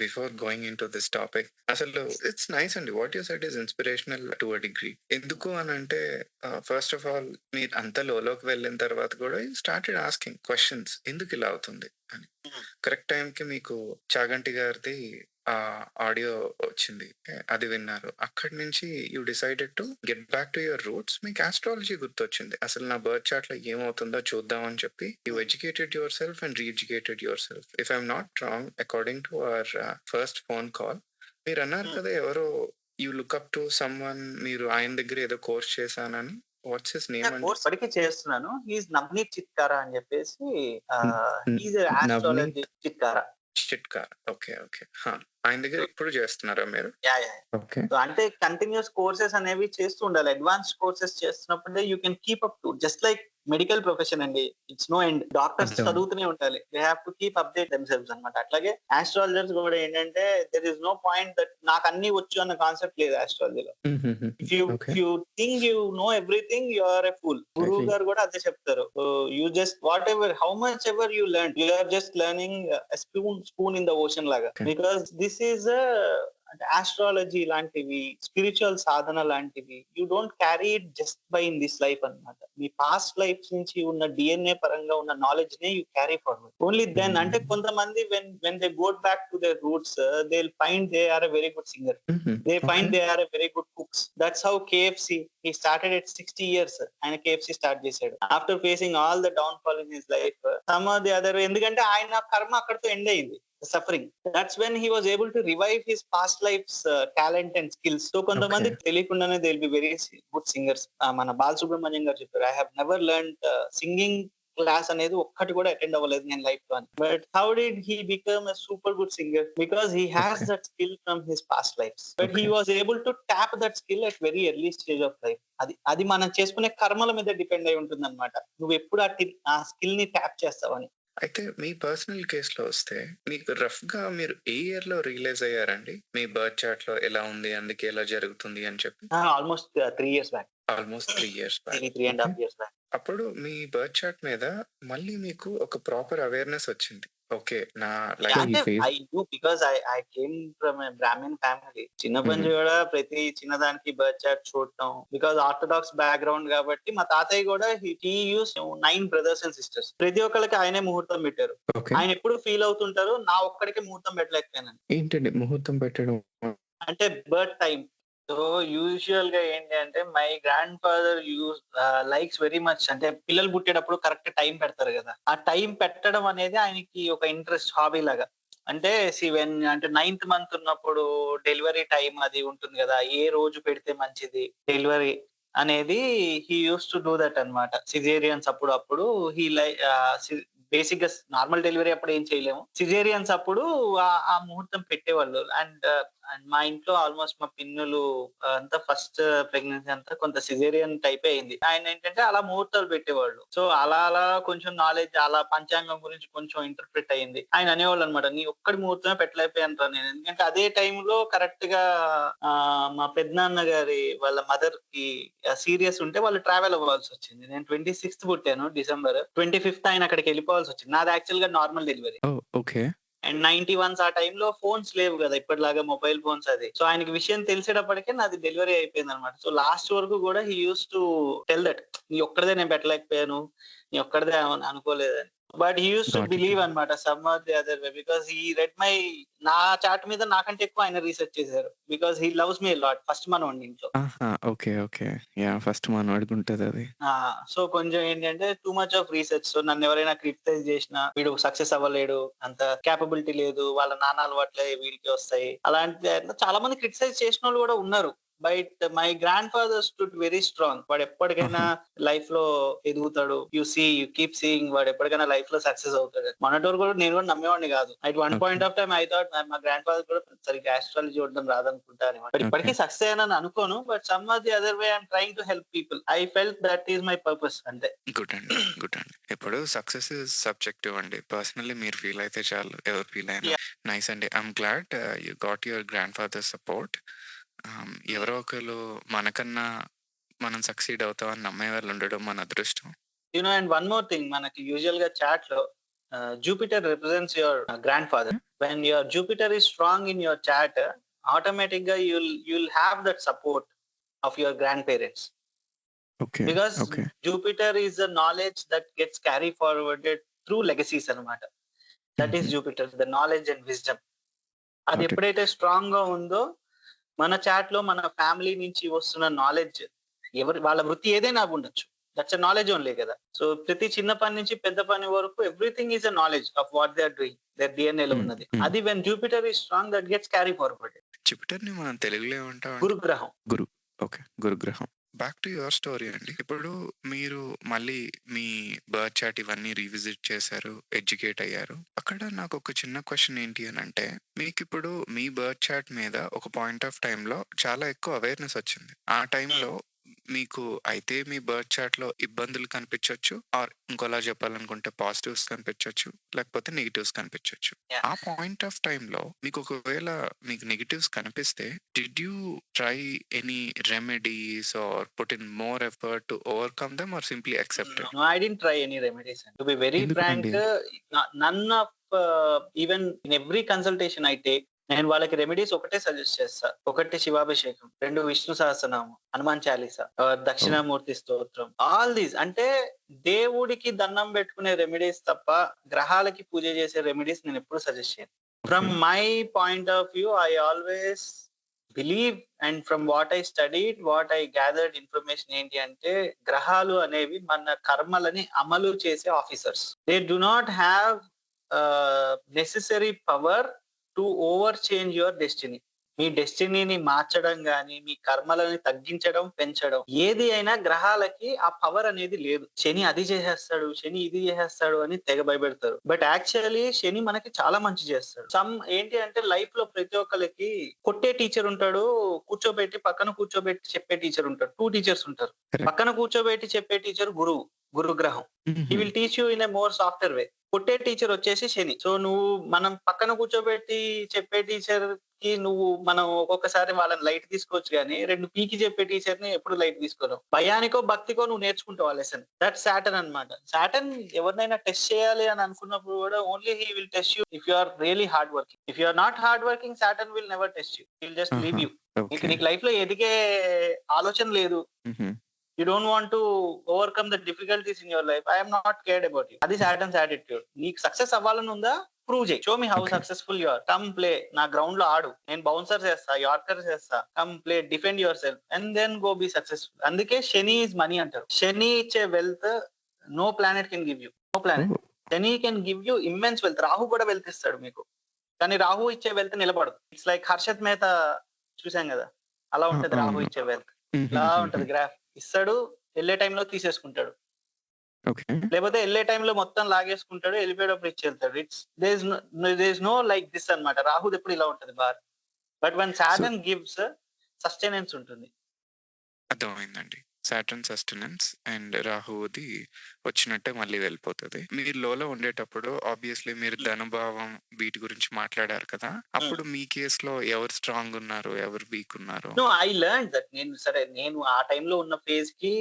[SPEAKER 2] Before going in to this topic, అసలు ఇట్స్ నైస్ అండి, what you said is inspirational to a degree. ఎందుకు అని అంటే ఫస్ట్ ఆఫ్ ఆల్ మీరు అంత లోకి వెళ్ళిన తర్వాత కూడా యూ స్టార్టెడ్ ఆస్కింగ్ క్వశ్చన్స్, ఎందుకు ఇలా అవుతుంది అని. కరెక్ట్ టైం కి మీకు చాగంటి గారిది ఆడియో వచ్చింది, అది విన్నారు. అక్కడి నుంచి you decided to get back to your roots. మీకు ఆస్ట్రాలజీ గుర్తొచ్చింది, అసలు నా బర్త్ చార్ట్ లో ఏమవుతుందో చూద్దాం అని చెప్పి you educated your self and reeducated yourself. If I'm not wrong, according to our first phone call మీరు అన్నారు కదా ఎవరో you look up to someone, మీరు ఆయన దగ్గర ఏదో కోర్స్ చేశానని. వాట్స్ హిస్ నేమ్ అండి?
[SPEAKER 1] కోర్స్ పడికి చేస్తున్నాను. హీస్ నవనీత్ చిత్కారా అని చెప్పేసి, he's astrology Chitkara.
[SPEAKER 2] Okay. Okay. ఆయన దగ్గర ఇప్పుడు చేస్తున్నారా మీరు? ఓకే.
[SPEAKER 1] అంటే కంటిన్యూస్ కోర్సెస్ అనేవి చేస్తూ ఉండాలి. అడ్వాన్స్డ్ కోర్సెస్ చేస్తున్నప్పుడే you can keep up to, just like medical profession అండి, ఇట్స్ నో ఎండ్. డాక్టర్స్ చదువుతూనే ఉండాలి, they have to keep update themselves అన్నమాట. అట్లాగే ఆస్ట్రాలజర్స్ కూడా ఏంటంటే there is no point that నాకు అన్ని వచ్చు అన్న కాన్సెప్ట్ లేదు ఆస్ట్రాలజీలో. If you think you know everything you are a fool. గురువు గారు కూడా అదే చెప్తారు. You just whatever how much ever you learn, you are just learning spoon in the ocean లాగా. బికాస్ దిస్ ఈజ్ అంటే astrology లాంటివి, spiritual సాధన లాంటివి, you don't carry it just by in this life అన్నమాట. మీ past life నుంచి ఉన్న DNA పరంగా ఉన్న నాలెడ్జ్ నే you carry forward. Only then, అంటే కొంతమంది when they go back to their roots they will find they are a very good singer, they find they are a very good cooks. That's how KFC, he started at 60 years ఆయన KFC start చేశాడు after facing all the downfall in his life. Some or the other, ఎందుకంటే ఆయన కర్మ అక్కడితో end అయింది, suffering. That's when he was able to revive his past life's talent and skills. So కొంతమంది తెలియకుండానే they will be very good singers. మన బాలసుబ్రహ్మణ్యం గారు చెప్పారు, I have never learned singing class అనేది ఒక్కటి కూడా అటెండ్ అవ్వలేదు నేను లైఫ్ లో. But how did he become a super good singer? Because he has that skill from his past life. But he was able to tap that skill at very early stage of life. అది మనం చేసుకునే కర్మల మీద depend అయి ఉంటుంది అనమాట, నువ్వు ఎప్పుడు ఆ స్కిల్ ని ట్యాప్ చేస్తావని.
[SPEAKER 2] అయితే మీ పర్సనల్ కేస్ లో వస్తే మీకు రఫ్ గా మీరు ఏ ఇయర్ లో రియలైజ్ అయ్యారండి మీ బర్త్ చార్ట్ లో ఎలా ఉంది, అందుకే ఎలా జరుగుతుంది అని చెప్పి?
[SPEAKER 1] Almost 3 years back.
[SPEAKER 2] Almost 3 years back.
[SPEAKER 1] 3.5 years back.
[SPEAKER 2] అప్పుడు మీ బర్త్ చార్ట్ మీద మళ్ళీ మీకు ఒక ప్రాపర్ అవేర్నెస్ వచ్చింది. ఓకే, నా life
[SPEAKER 1] I knew because I came from a Brahmin family. చిన్నప్పటి నుంచి కూడా ప్రతి చిన్నదానికి బర్త్ చార్ట్ చూడటం, బికాజ్ ఆర్థోడాక్స్ బ్యాక్గ్రౌండ్ కాబట్టి. మా తాతయ్య కూడా he use 9 brothers and sisters. ప్రతి ఒక్కరికి ఆయనే ముహూర్తం పెట్టారు. ఆయన ఎప్పుడు ఫీల్ అవుతుంటారు, నా ఒక్కడికి ముహూర్తం పెట్టలేకపోయాను.
[SPEAKER 2] ఏంటండి ముహూర్తం పెట్టడం
[SPEAKER 1] అంటే బర్త్ టైం. సో యూజువల్ గా ఏంటి అంటే my grand father likes very much, అంటే పిల్లలు పుట్టేటప్పుడు కరెక్ట్ టైం పెడతారు కదా, ఆ టైం పెట్టడం అనేది ఆయనకి ఒక ఇంట్రెస్ట్, హాబీ లాగా. అంటే అంటే 9th month ఉన్నప్పుడు డెలివరీ టైం అది ఉంటుంది కదా, ఏ రోజు పెడితే మంచిది డెలివరీ అనేది he uses to do that అన్నమాట. సిజేరియన్స్ అప్పుడు హీ బేసిక్ గా నార్మల్ డెలివరీ అప్పుడు ఏం చేయలేము. సిజేరియన్స్ అప్పుడు ఆ ముహూర్తం పెట్టేవాళ్ళు. అండ్ మా ఇంట్లో ఆల్మోస్ట్ మా పిన్నులు అంతా ఫస్ట్ ప్రెగ్నెన్సీ అంతా కొంత సిజేరియన్ టైపే అయింది. ఆయన ఏంటంటే అలా ముహూర్తాలు పెట్టేవాళ్ళు. సో అలా కొంచెం నాలెడ్జ్ అలా పంచాంగం గురించి కొంచెం ఇంటర్ప్రిట్ అయింది. ఆయన అనేవాళ్ళు అనమాట, నీ ఒక్కడి ముహూర్తమే పెట్టలేకపోయానురా నేను. ఎందుకంటే అదే టైంలో కరెక్ట్ గా మా పెద్దనాన్న గారి వాళ్ళ మదర్ కి సీరియస్ ఉంటే వాళ్ళు ట్రావెల్ అవ్వాల్సి వచ్చింది. నేను 26th పుట్టాను డిసెంబర్. 25th ఆయన అక్కడికి వెళ్ళిపోవాల్సి వచ్చింది. నాది యాక్చువల్ గా నార్మల్ డెలివరీ.
[SPEAKER 2] ఓకే.
[SPEAKER 1] అండ్ 91 ఆ టైంలో ఫోన్స్ లేవు కదా ఇప్పటిలాగా, మొబైల్ ఫోన్స్ అది. సో ఆయనకి విషయం తెలిసేటప్పటికే నాది డెలివరీ అయిపోయింది అనమాట. సో లాస్ట్ వరకు కూడా he uses to tell that నీ ఒక్కడిదే నేను పెట్టలేకపోయాను, నీ ఒక్కడిదే అనుకోలేదని. But he uses to
[SPEAKER 2] got it
[SPEAKER 1] believe
[SPEAKER 2] అండి.
[SPEAKER 1] అనమాట some or the other way, because he read my నా చాట్ మీద నాకంటే ఎక్కువ ఆయన రీసెర్చ్ చేశారు. Because he loves me lot. First మనోడిని ఇంట్లో.
[SPEAKER 2] ఆహా! ఓకే. ఓకే. యాహ్! ఫస్ట్ మనోడికి ఉంటదది.
[SPEAKER 1] సో కొంచెం ఏంటంటే two much of research. So నన్ను ఎవరైనా క్రిటిసైజ్ చేసినా, వీడు సక్సెస్ అవ్వలేడు, అంత క్యాపబిలిటీ లేదు, వాళ్ళ నాన్న అలవాట్లే వీడికి వస్తాయి, అలాంటి చాలా మంది క్రిటిసైజ్ చేసిన వాళ్ళు కూడా ఉన్నారు. But my grand father stood very strong. వాడు ఎప్పటికైనా
[SPEAKER 2] ఆహా!
[SPEAKER 1] లైఫ్ లో ఎదుగుతాడు. యు కీప్ సీయింగ్ వాడు ఎప్పటికైనా లైఫ్ లో సక్సెస్ అవుతాడు. మొన్నటి వరకు కూడా నేను కూడా నమ్మేవాడిని కాదు. At one
[SPEAKER 2] okay.
[SPEAKER 1] Point of time I thought మా గ్రాండ్ ఫాదర్ కూడా సరిగ్గా ఆస్ట్రాలజీ చూడడం రాదనుకుంటా అని. But
[SPEAKER 2] okay.
[SPEAKER 1] ఇప్పటికీ సక్సెస్ అయ్యానని అనుకోను. But some or the other way I'm trying to help people. I felt that is my purpose అంతే.
[SPEAKER 2] గుడ్ అండి. గుడ్ అండి. ఇప్పుడు సక్సెస్ ఈజ్ సబ్జెక్టివ్ అండి. పర్సనల్లీ మీరు ఫీల్ అయితే చాలు. ఎవరు ఫీల్ అయినా.
[SPEAKER 1] Yeah.
[SPEAKER 2] నైస్ అండి. I'm glad you got your grand father support. ఎవరో ఒకళ్ళు మనకన్నా మనం సక్సీడ్ అవుతామని నమ్మే వాళ్ళు ఉండడం మన అదృష్టం.
[SPEAKER 1] And one more thing, మనకి యూజువల్ గా చాట్ లో Jupiter represents your grand father. When your Jupiter is strong in your chart, automatic గా you'll have that support of your grandparents,
[SPEAKER 2] okay.
[SPEAKER 1] because
[SPEAKER 2] okay.
[SPEAKER 1] Jupiter is a knowledge that gets carry forwarded through legacies అన్నమాట. That is
[SPEAKER 2] హుహు.
[SPEAKER 1] Jupiter, the knowledge and wisdom. అది
[SPEAKER 2] got it.
[SPEAKER 1] ఎప్పుడైతే strong గా ఉందో మన chart లో మన family నుంచి వస్తున్న నాలెడ్జ్, వాళ్ళ వృత్తి ఏదైనా ఉండొచ్చు, దట్స్ ఎ నాలెడ్జ్ ఓన్లీ కదా. సో ప్రతి చిన్న పని నుంచి పెద్ద పని వరకు everything is a knowledge of what they are doing, their DNA లో
[SPEAKER 2] హ్మ్.
[SPEAKER 1] ఉన్నది.
[SPEAKER 2] హ్మ్.
[SPEAKER 1] అది when Jupiter is strong that gets carry forward.
[SPEAKER 2] జూపిటర్‌ని మనం తెలుగులో ఏమంటామండి?
[SPEAKER 1] గురుగ్రహం.
[SPEAKER 2] గురు. ఓకే. గురుగ్రహం. బ్యాక్ టు యువర్ స్టోరీ అండి. ఇప్పుడు మీరు మళ్ళీ మీ బర్త్ చార్ట్ ఇవన్నీ రీవిజిట్ చేశారు. ఎడ్యుకేట్ అయ్యారు. అక్కడ నాకొక చిన్న క్వెషన్ ఏంటి అనంటే, మీకిప్పుడు మీ బర్త్ చార్ట్ మీద ఒక పాయింట్ ఆఫ్ టైమ్‌లో చాలా ఎక్కువ అవేర్‌నెస్ వచ్చింది. ఆ టైంలో మీకు అయితే మీ బర్త్ చార్ట్‌లో ఇబ్బందులు కనిపించొచ్చు. ఆర్ ఇంకోలా చెప్పాలనుకుంటే పాజిటివ్స్ కనిపించొచ్చు. లేకపోతే నెగెటివ్స్ కనిపించొచ్చు.
[SPEAKER 1] Yeah.
[SPEAKER 2] ఆ పాయింట్ ఆఫ్ టైమ్‌లో మీకు ఒకవేళ మీకు నెగెటివ్స్ కనిపిస్తే did you try any remedies or put in more effort to overcome them or simply accept it?
[SPEAKER 1] No, I didn't try any remedies. To be very frank,
[SPEAKER 2] ఎందుకండి?
[SPEAKER 1] none of even in every consultation I take, నేను వాళ్ళకి remedies ఒకటే suggest చేస్తా. ఒకటి శివాభిషేకం, 2 విష్ణు సహస్రనామం, హనుమాన్ చాలీసా,
[SPEAKER 2] ఓహ్!
[SPEAKER 1] దక్షిణామూర్తి స్తోత్రం, all these. అంటే దేవుడికి దండం పెట్టుకునే రెమెడీస్ తప్ప గ్రహాలకి పూజ చేసే రెమెడీస్ నేను ఎప్పుడు సజెస్ట్ చేయను. From
[SPEAKER 2] okay.
[SPEAKER 1] My point of view I always believe, and from what I studied, what I gathered information ఏంటి అంటే, గ్రహాలు అనేవి మన కర్మలని అమలు చేసే officers. They do not have necessary power to over change your destiny. మీ డెస్టినీని మార్చడం గాని, మీ కర్మలని తగ్గించడం, పెంచడం, ఏది అయినా గ్రహాలకి ఆ పవర్ అనేది లేదు. శని అది చేసేస్తాడు, శని ఇది చేసేస్తాడు అని తెగ భయపెడతారు. బట్ యాక్చువల్లీ శని మనకి చాలా మంచి చేస్తాడు. ఏంటి అంటే లైఫ్ లో ప్రతి ఒక్కరికి కొట్టే టీచర్ ఉంటాడు, పక్కన కూర్చోబెట్టి చెప్పే టీచర్ ఉంటాడు. 2 టీచర్స్ ఉంటారు.
[SPEAKER 2] కరెక్ట్.
[SPEAKER 1] పక్కన కూర్చోబెట్టి చెప్పే టీచర్ గురువు, గురుగ్రహం. హీ
[SPEAKER 2] హుహు.
[SPEAKER 1] Will teach you in a more software way. కొట్టే టీచర్ వచ్చేసి శని. సో మనం పక్కన కూర్చోబెట్టి చెప్పే టీచర్ కి మనం ఒక్కొక్కసారి వాళ్ళని లైట్ తీసుకోవచ్చు గానీ, 2 పీకి చెప్పే టీచర్‌ని ఎప్పుడు లైట్ తీసుకోలేం. భయానికో, భక్తికో నువ్వు నేర్చుకుంటావు ఆ లెసన్. దట్స్ సాటర్న్ అన్నమాట. సాటర్న్ ఎవరినైనా టెస్ట్ చేయాలి అని అనుకున్నప్పుడు కూడా only he will test you if you are really hard working. If you are not hard working, Saturn will never test you. He will just leave
[SPEAKER 2] aha!
[SPEAKER 1] You.
[SPEAKER 2] Okay.
[SPEAKER 1] నీకు life లో ఎదిగే ఆలోచన లేదు.
[SPEAKER 2] హుహు.
[SPEAKER 1] You don't want to overcome the difficulties in your life. I am not cared about you. అది Saturn's attitude. నీకు success అవ్వాలని ఉందా, ప్రూవ్ చేయి. Show me how
[SPEAKER 2] okay.
[SPEAKER 1] Successful you are. Come play, నా గ్రౌండ్ లో ఆడు, నేను బౌన్సర్ చేస్తా, యార్కర్ చేస్తా, come play, defend your self and then go be successful. అందుకే శని ఈజ్ మనీ అంటారు. శని ఇచ్చే wealth no planet can give you. No planet.
[SPEAKER 2] Oh!
[SPEAKER 1] Shani can give you immense wealth. Rahu కూడా వెల్త్ ఇస్తాడు మీకు, కానీ రాహు ఇచ్చే వెల్త్ నిలబడదు. ఇట్స్ లైక్ హర్షత్ మేహతా చూసాం కదా, అలా ఉంటది రాహు
[SPEAKER 2] అవును.
[SPEAKER 1] ఇచ్చే వెల్త్. ఇలా
[SPEAKER 2] హుహుహుహు.
[SPEAKER 1] ఉంటది గ్రాఫ్. ఇస్తాడు, వెళ్ళే టైంలో తీసేసుకుంటాడు.
[SPEAKER 2] ఓకే.
[SPEAKER 1] లేకపోతే ఎళ్ళే టైంలో మొత్తం లాగేసుకుంటాడు. ఎళ్ళిపోయేటప్పుడు ఇచ్చి ఎళ్తాడు. There is no like this అన్నమాట. రాహుది ఎప్పుడు ఇలా ఉంటది బార్. But when
[SPEAKER 2] so
[SPEAKER 1] Saturn gives sustenance ఉంటుంది.
[SPEAKER 2] అర్థమైందండి. సాటర్న్ సస్టెనెన్స్ అండ్ రాహువుది వచ్చినట్టే మళ్ళీ వెళ్ళిపోతది. మీరు లోలో ఉండేటప్పుడు ఆబ్వియస్‌లీ మీరు
[SPEAKER 1] హ్మ్.
[SPEAKER 2] ధనభావం వీటి గురించి మాట్లాడారు కదా!
[SPEAKER 1] హ్మ్.
[SPEAKER 2] అప్పుడు మీ కేస్‌లో ఎవరు స్ట్రాంగ్ ఉన్నారు? ఎవరు వీక్ ఉన్నారు?
[SPEAKER 1] No, I learned that. నేను ఆ టైంలో ఉన్న ఫేజ్‌కి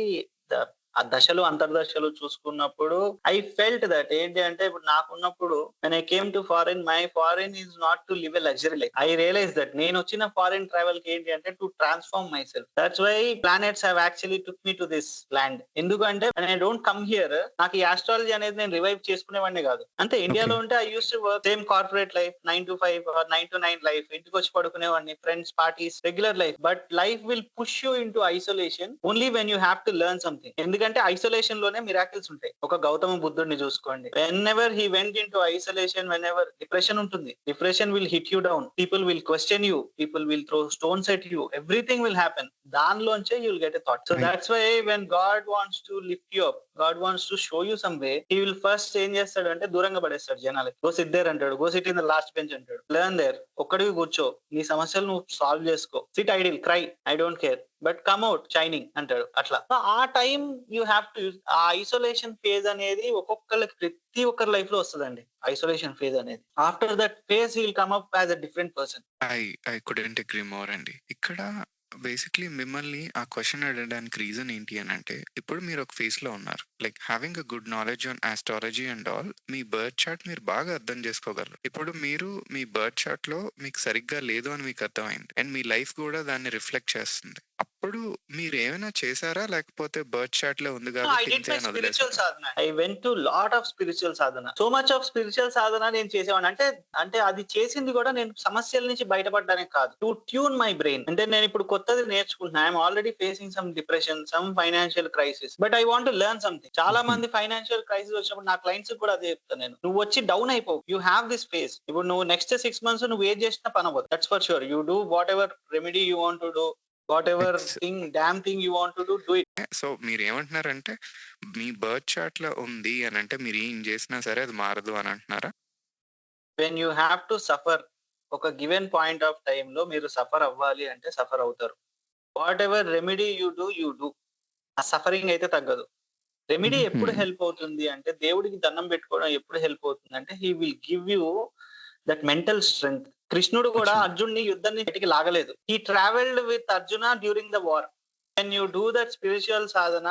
[SPEAKER 1] ద ఆ దశలు, అంతర్దశలు చూసుకున్నప్పుడు ఐ ఫెల్ట్ దట్ ఏంటి అంటే ఇప్పుడు నాకున్నప్పుడు when I came to foreign, my foreign is not to live a luxury life. I realise that నేనొచ్చిన ఫారిన్ ట్రావెల్‌కి ఏంటి అంటే to transform myself. That's why planets have actually took me to this land. ఎందుకంటే when I don't come here నాకు ఈ astrology అనేది నేను revive చేసుకునేవాడిని కాదు. అంతే
[SPEAKER 2] ఓకే.
[SPEAKER 1] ఇండియాలో ఉంటే I used to work same corporate life 9 to 5 or 9 to 9 life. ఇంటికొచ్చి పడుకునేవాడిని. Friends, parties, regular life. But life will push you into isolation only when you have to learn something. ఎందుకంటే isolation లోనే miracles ఉంటాయి. ఒక గౌతమ బుద్ధుడిని చూసుకోండి. Whenever he went into isolation, whenever depression ఉంటుంది. Depression will hit you down. People will question you. People will throw stones at you. Everything will happen. దానిలోంచే you will get a thought. So
[SPEAKER 2] I
[SPEAKER 1] that's why when God wants to lift you up, God wants to show you some way, he will first ఏం చేస్తాడు అంటే దూరంగా పడేస్తాడు జనాలకి. Go sit there అంటాడు. Go sit in the last bench అంటాడు. Learn there. ఒక్కడివి కూర్చో. నీ సమస్యలు నువ్వు సాల్వ్ చేసుకో. Sit idle, cry, I don't care, but come out shining అంటాడు. అట్లా ఆ time you have to use. ఆ ఐసోలేషన్ ఫేజ్ అనేది ఒక్కొక్కరికి ప్రతి ఒక్కరి లైఫ్ లో వస్తుందండి. ఐసోలేషన్ ఫేజ్ అనేది after that phase will come up as a different person.
[SPEAKER 2] I I couldn't agree more అండి. ఇక్కడ బేసిక్‌లీ మిమ్మల్ని ఆ క్వెషన్ అడగడానికి రీజన్ ఏంటి అనంటే, ఇప్పుడు మీరు ఒక ఫేజ్‌లో ఉన్నారు. Like having a good knowledge on astrology and all me birth chart మీరు బాగా అర్థం చేసుకోగలరు. ఇప్పుడు మీరు మీ బర్త్ చార్ట్‌లో మీకు సరిగ్గా లేదు అని మీకు అర్థమైంది. అండ్ మీ లైఫ్ కూడా దాన్ని రిఫ్లెక్ట్ చేస్తుంది. అప్పుడు మీరేమైనా చేసారా? లేకపోతే బర్త్ చార్ట్‌లో ఉంది
[SPEAKER 1] ఐ
[SPEAKER 2] కాబట్టి
[SPEAKER 1] డిడ్
[SPEAKER 2] ఇంతే
[SPEAKER 1] మై
[SPEAKER 2] అని
[SPEAKER 1] స్పిరిచువల్
[SPEAKER 2] వదిలేసారా?
[SPEAKER 1] సాధన. I went to lot of spiritual sadhana. So much of spiritual sadhana నేను చేసేవాడిని. అంటే అది చేసింది కూడా నేను సమస్యల నుంచి బయటపడడానికి కాదు. To tune my brain. అంటే నేను ఇప్పుడు కొత్తది నేర్చుకుంటున్నా. I'm already facing some depression, some financial crisis. But I want to learn something. చాలా
[SPEAKER 2] హుహు.
[SPEAKER 1] మంది ఫైనాన్షియల్ క్రైసిస్ వచ్చినప్పుడు నా క్లయింట్స్ కూడా అదే చెప్తాను నేను. నువ్వు వచ్చి డౌన్ అయిపోవు. You have this phase. ఇప్పుడు నువ్వు నెక్స్ట్ 6 మంత్స్ నువ్వు ఏది చేసినా పని అవ్వదు. That's for sure. You do whatever remedy you want to do. Whatever
[SPEAKER 2] X
[SPEAKER 1] thing you want to do it.
[SPEAKER 2] So మీరేమంటున్నారంటే, మీ బర్త్ చార్ట్‌లో ఉంది అనంటే మీరేం జేసినా సరే అది మారదు అని అంటున్నారా?
[SPEAKER 1] When you have to suffer, ఒక గివెన్ పాయింట్ ఆఫ్ టైమ్ లో మీరు సఫర్ అవ్వాలి అంటే సఫర్ అవుతారు. What ever remedy you do, ఆ సఫరింగ్ అయితే తగ్గదు. రెమెడీ
[SPEAKER 2] హుహు.
[SPEAKER 1] ఎప్పుడు హెల్ప్ అవుతుంది అంటే దేవుడికి దండం పెట్టుకోవడం ఎప్పుడు హెల్ప్ అవుతుంది అంటే he will give you that mental strength. కృష్ణుడు కూడా
[SPEAKER 2] వచ్చింది.
[SPEAKER 1] అర్జున్ని యుద్ధం నుంచి బయటికి లాగలేదు. He travelled with Arjuna during the war. When you do that spiritual sadhana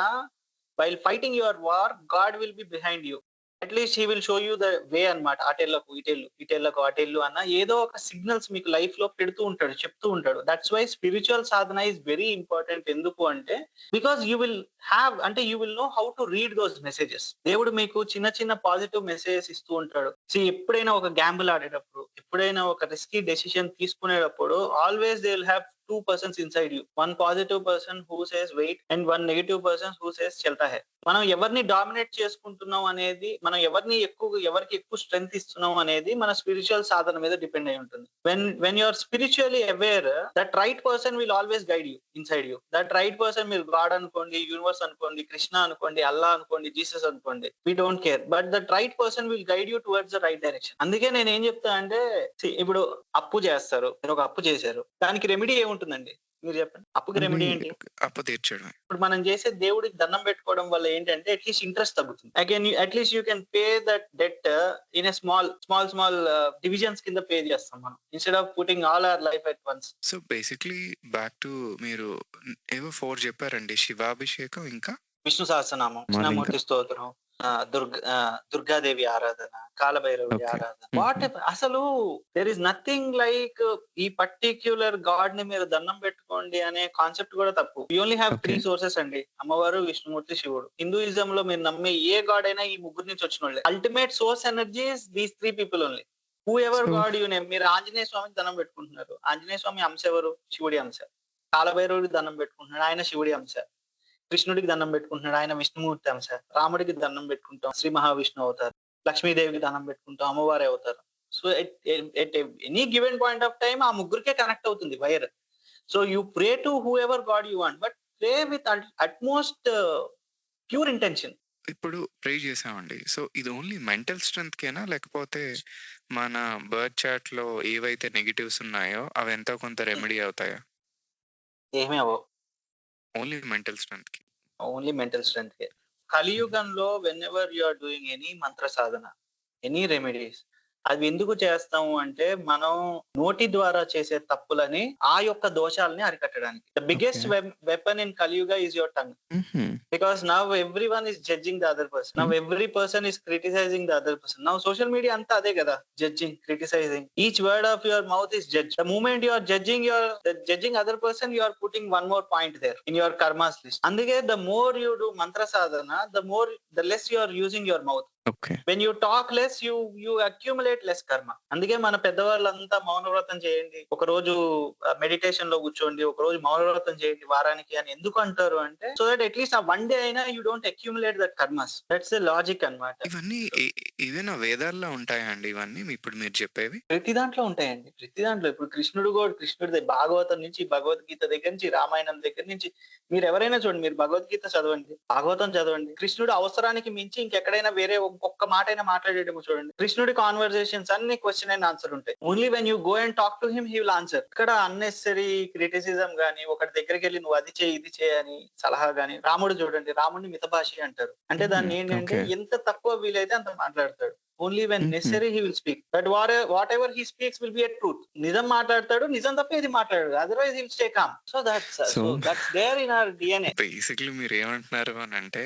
[SPEAKER 1] while fighting your war, God will be behind you. At least he will show you the way అన్నమాట. అటెళ్ళకు, ఇటెళ్ళు, ఇటెళ్ళకు, అటెళ్ళు అన్న ఏదో ఒక సిగ్నల్స్ మీకు లైఫ్ లో పెడుతూ ఉంటాడు, చెప్తూ ఉంటాడు. That's why spiritual sadhana is very important. ఎందుకు అంటే బికాస్ యూ విల్ హ్యావ్, అంటే you will know how to read those messages. దేవుడు మీకు చిన్న చిన్న పాజిటివ్ మెసేజెస్ ఇస్తూ ఉంటాడు. ఎప్పుడైనా ఒక గ్యాంబుల్ ఆడేటప్పుడు, ఎప్పుడైనా ఒక రిస్కీ డెసిషన్ తీసుకునేటప్పుడు always they will have two persons inside you. One positive person who says wait and one negative person who says చల్తా హై. మనం ఎవరిని డామినేట్ చేసుకుంటున్నాం అనేది, మనం ఎవరికి ఎక్కువ స్ట్రెంగ్త్ ఇస్తున్నాం అనేది మన స్పిరిచువల్ సాధన మీద డిపెండ్ అయి ఉంటుంది. When you are spiritually aware, that right person will always guide you inside you. That right person, మీరు గాడ్ అనుకోండి, యూనివర్స్ అనుకోండి, కృష్ణ అనుకోండి, అల్లా అనుకోండి, జీసస్ అనుకోండి, we don't care, but that right person will guide you towards the right direction. అందుకే నేను ఏం చెప్తా అంటే, ఇప్పుడు అప్పు చేస్తారు, మీరు ఒక అప్పు చేశారు, దానికి రెమెడీ ఏముంటుందండి? మీరు చెప్పండి. అప్పుకి
[SPEAKER 2] ఓన్లీ
[SPEAKER 1] రెమెడీ ఏంటి?
[SPEAKER 2] అప్పు తీర్చడమే.
[SPEAKER 1] ఇప్పుడు మనం చేసే దేవుడికి దండం పెట్టుకోవడం వల్ల ఏంటంటే అట్లీస్ట్ ఇంట్రెస్ట్ తగ్గుతుంది. Again at least you can pay that debt in a small divisions కింద పే చేస్తాం మనం, instead of putting all our life at once.
[SPEAKER 2] So basically back to మీరు ఏవో 4 చెప్పారండి. శివాభిషేకం ఇంకా
[SPEAKER 1] విష్ణు సహస్రనామం,
[SPEAKER 2] మాలింక.
[SPEAKER 1] కృష్ణమూర్తి స్తోత్రం, దుర్గాదేవి ఆరాధన, కాలభైరవుడి
[SPEAKER 2] ఓకే.
[SPEAKER 1] ఆరాధన.
[SPEAKER 2] హుహు.
[SPEAKER 1] అసలు దేర్ ఇస్ నథింగ్ లైక్ ఈ పర్టిక్యులర్ గాడ్ ని మీరు దండం పెట్టుకోండి అనే కాన్సెప్ట్ కూడా తప్పు. You only have
[SPEAKER 2] okay.
[SPEAKER 1] 3 sources అండి: అమ్మవారు, విష్ణుమూర్తి, శివుడు. హిందూయిజం లో మీరు నమ్మే ఏ గాడ్ అయినా ఈ ముగ్గురు నుంచి వచ్చిన వాళ్ళే. Ultimate source energies these 3 people only. Who ever
[SPEAKER 2] so
[SPEAKER 1] God you name. మీరు ఆంజనేయ స్వామికి దండం పెట్టుకుంటున్నారు, ఆంజనేయ స్వామి అంశ ఎవరు? శివుడి అంశ. కాలభైరవుడికి దండం పెట్టుకుంటున్నాడు, ఆయన శివుడి అంశ. కృష్ణుడికి దండం పెట్టుకుంటున్నాడు, ఆయన విష్ణుమూర్తి అంశ. రాముడికి దండం పెట్టుకుంటాం, శ్రీ మహావిష్ణువు అవుతారు. లక్ష్మీదేవికి దండం పెట్టుకుంటాం, అమ్మవారే అవుతారు. So at any given point of time ఆ ముగ్గురికే కనెక్ట్ అవుతుంది wire. So you pray to who ever God you want, but pray with utmost pure intention.
[SPEAKER 2] ఇప్పుడు ప్రే చేసామండి. సో, ఇది ఓన్లీ మెంటల్ స్ట్రెంగ్త్‌కేనా? లేకపోతే మన బర్త్ చార్ట్‌లో ఏవైతే నెగెటివ్స్ ఉన్నాయో అవి ఎంతో కొంత రెమెడీ అవుతాయా?
[SPEAKER 1] ఏమీ అవ్వవు.
[SPEAKER 2] ఓన్లీ మెంటల్ స్ట్రెంగ్త్‌కి.
[SPEAKER 1] ఓన్లీ మెంటల్ స్ట్రెంగ్త్‌కే.
[SPEAKER 2] హ్మ్.
[SPEAKER 1] కలియుగంలో whenever you are doing any mantra sadhana, any remedies, అవి ఎందుకు చేస్తాము అంటే, మనం నోటి ద్వారా చేసే తప్పులని, ఆ యొక్క దోషాల్ని అరికట్టడానికి. The
[SPEAKER 2] okay.
[SPEAKER 1] Biggest weapon in కలియుగ ఈస్ యువర్ టంగ్.
[SPEAKER 2] హుహు.
[SPEAKER 1] Because now everyone is judging the other person. Now
[SPEAKER 2] హ్మ్.
[SPEAKER 1] every person is criticizing the other person. Now social media anta ade kada, judging, criticizing. Each word of your mouth is judged. The moment you are judging other person, you are putting one more point there in your karmas list. అందుకే the more you do mantra sadhana, the less you are using your mouth.
[SPEAKER 2] Okay.
[SPEAKER 1] When you talk less, you accumulate less కర్మ. అందుకే మన పెద్దవాళ్ళంతా మౌనవ్రతం చేయండి, ఒక రోజు meditation లో కూర్చోండి, ఒక రోజు మౌనవ్రతం చేయండి వారానికి అని ఎందుకు అంటారు అంటే, సో దట్ అట్లీస్ట్ ఆ వన్ డే అయినా you don't accumulate that karmas. That's the logic అన్నమాట.
[SPEAKER 2] ఇవన్నీ ఏదైనా వేదాల్లో ఉంటాయా అండి ఇవన్నీ ఇప్పుడు మీరు చెప్పేవి?
[SPEAKER 1] ప్రతి దాంట్లో ఉంటాయండి. ప్రతి దాంట్లో ఇప్పుడు కృష్ణుడిది భాగవతం నుంచి, భగవద్గీత దగ్గర నుంచి, రామాయణం దగ్గర నుంచి, మీరెవరైనా చూడండి, మీరు భగవద్గీత చదవండి, భాగవతం చదవండి. కృష్ణుడు అవసరానికి మించి ఇంకెక్కడైనా వేరే ఒక్క మాటైనా మాట్లాడేటప్పుడు చూడండి. కృష్ణుడి కాన్వర్సేషన్స్ అన్ని క్వెషన్ అండ్ ఆన్సర్ ఉంటాయి. Only when you go and talk to him, he will answer. ఇక్కడ అన్నెసెసరీ క్రిటిసిజం గాని, ఒకటి దగ్గరికెళ్ళి నువ్వు అది చేయి, ఇది చేయి అని సలహా గాని, రాముడు చూడండి, రాముడిని మితభాషి అంటారు. అంటే
[SPEAKER 2] హుహు.
[SPEAKER 1] దాన్ని ఏంటంటే,
[SPEAKER 2] ఓకే.
[SPEAKER 1] ఎంత తక్కువ వీలైతే అంత మాట్లాడతాడు. ఓన్లీ వెన్
[SPEAKER 2] హుహు.
[SPEAKER 1] Necessary he will speak. But whatever he speaks will be a truth. నిజం మాట్లాడతాడు, నిజం తప్ప ఏది మాట్లాడాడు. Otherwise he will stay calm. So
[SPEAKER 2] so
[SPEAKER 1] that's there in our DNA.
[SPEAKER 2] Basically మీరేమంటున్నారు అనంటే